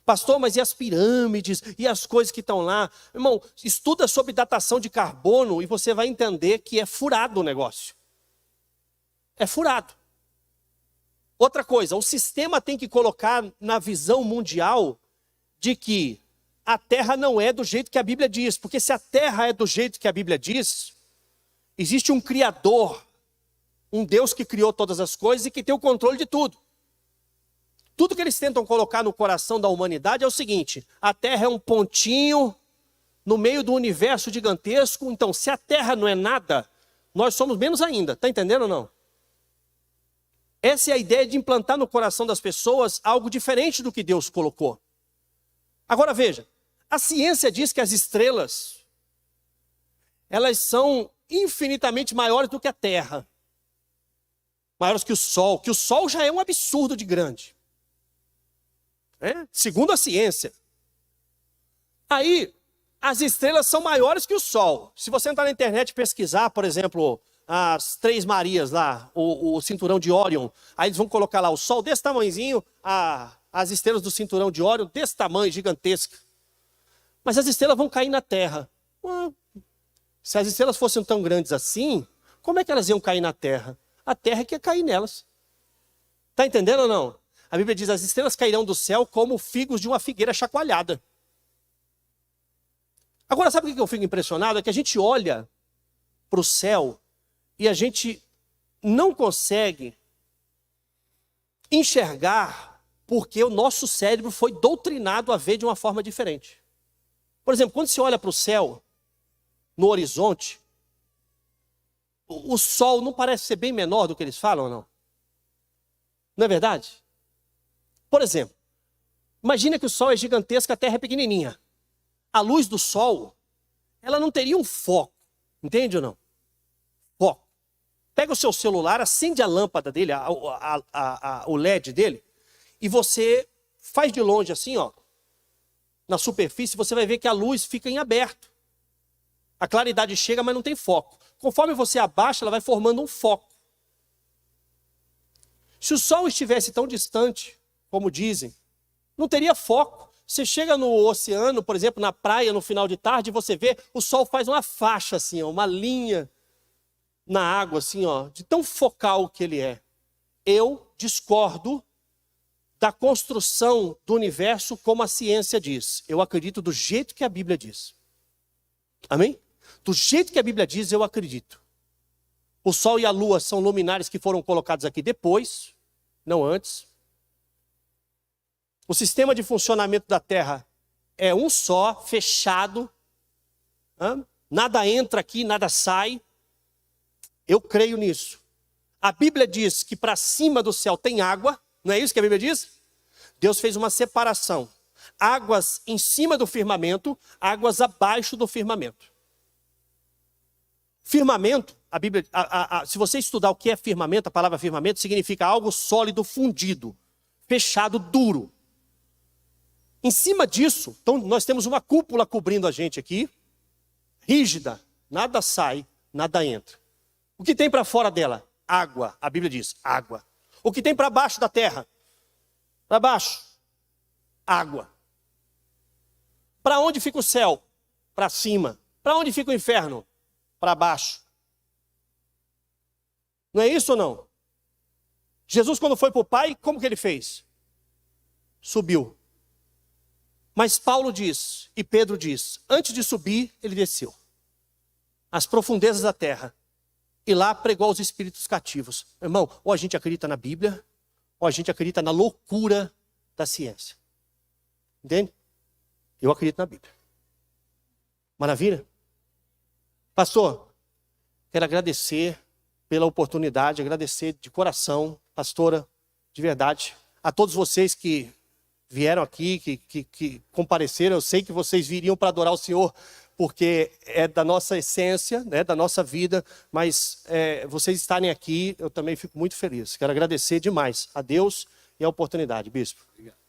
Pastor, mas e as pirâmides, e as coisas que estão lá? Irmão, estuda sobre datação de carbono e você vai entender que é furado o negócio. É furado. Outra coisa, o sistema tem que colocar na visão mundial de que a terra não é do jeito que a Bíblia diz. Porque se a terra é do jeito que a Bíblia diz, existe um Criador, um Deus que criou todas as coisas e que tem o controle de tudo. Tudo que eles tentam colocar no coração da humanidade é o seguinte: a terra é um pontinho no meio do universo gigantesco, então se a terra não é nada, nós somos menos ainda. Está entendendo ou não? Essa é a ideia de implantar no coração das pessoas algo diferente do que Deus colocou. Agora veja, a ciência diz que as estrelas, elas são infinitamente maiores do que a Terra. Maiores que o Sol já é um absurdo de grande. Segundo a ciência. Aí, as estrelas são maiores que o Sol. Se você entrar na internet e pesquisar, por exemplo, as 3 Marias lá, o cinturão de Órion, aí eles vão colocar lá o Sol desse tamanhozinho, as estrelas do cinturão de Órion desse tamanho, gigantesca. Mas as estrelas vão cair na Terra. Se as estrelas fossem tão grandes assim, como é que elas iam cair na Terra? A Terra que ia cair nelas. Está entendendo ou não? A Bíblia diz: as estrelas cairão do céu como figos de uma figueira chacoalhada. Agora, sabe o que eu fico impressionado? É que a gente olha para o céu e a gente não consegue enxergar porque o nosso cérebro foi doutrinado a ver de uma forma diferente. Por exemplo, quando você olha para o céu, no horizonte, o sol não parece ser bem menor do que eles falam ou não? Não é verdade? Por exemplo, imagina que o sol é gigantesco, a terra é pequenininha. A luz do sol, ela não teria um foco, entende ou não? Foco. Pega o seu celular, acende a lâmpada dele, o LED dele, e você faz de longe assim, ó, na superfície, você vai ver que a luz fica em aberto. A claridade chega, mas não tem foco. Conforme você abaixa, ela vai formando um foco. Se o Sol estivesse tão distante, como dizem, não teria foco. Você chega no oceano, por exemplo, na praia, no final de tarde, e você vê, o Sol faz uma faixa assim, ó, uma linha na água, assim, ó, de tão focal que ele é. Eu discordo da construção do universo como a ciência diz. Eu acredito do jeito que a Bíblia diz. Amém? Do jeito que a Bíblia diz, eu acredito. O Sol e a Lua são luminares que foram colocados aqui depois, não antes. O sistema de funcionamento da Terra é um só, fechado. Nada entra aqui, nada sai. Eu creio nisso. A Bíblia diz que para cima do céu tem água. Não é isso que a Bíblia diz? Deus fez uma separação. Águas em cima do firmamento, águas abaixo do firmamento. Firmamento, a Bíblia, se você estudar o que é firmamento, a palavra firmamento significa algo sólido, fundido, fechado, duro. Em cima disso, então nós temos uma cúpula cobrindo a gente aqui, rígida, nada sai, nada entra. O que tem para fora dela? Água, a Bíblia diz, água. O que tem para baixo da terra? Para baixo, água. Para onde fica o céu? Para cima. Para onde fica o inferno? Para baixo. Não é isso ou não? Jesus, quando foi para o Pai, como que ele fez? Subiu. Mas Paulo diz, e Pedro diz, antes de subir, ele desceu às profundezas da terra. E lá pregou aos espíritos cativos. Irmão, ou a gente acredita na Bíblia, ou a gente acredita na loucura da ciência. Entende? Eu acredito na Bíblia. Maravilha? Pastor, quero agradecer pela oportunidade, agradecer de coração, pastora, de verdade, a todos vocês que vieram aqui, que compareceram. Eu sei que vocês viriam para adorar o Senhor, porque é da nossa essência, né, da nossa vida, mas vocês estarem aqui, eu também fico muito feliz. Quero agradecer demais a Deus e a oportunidade, bispo. Obrigado.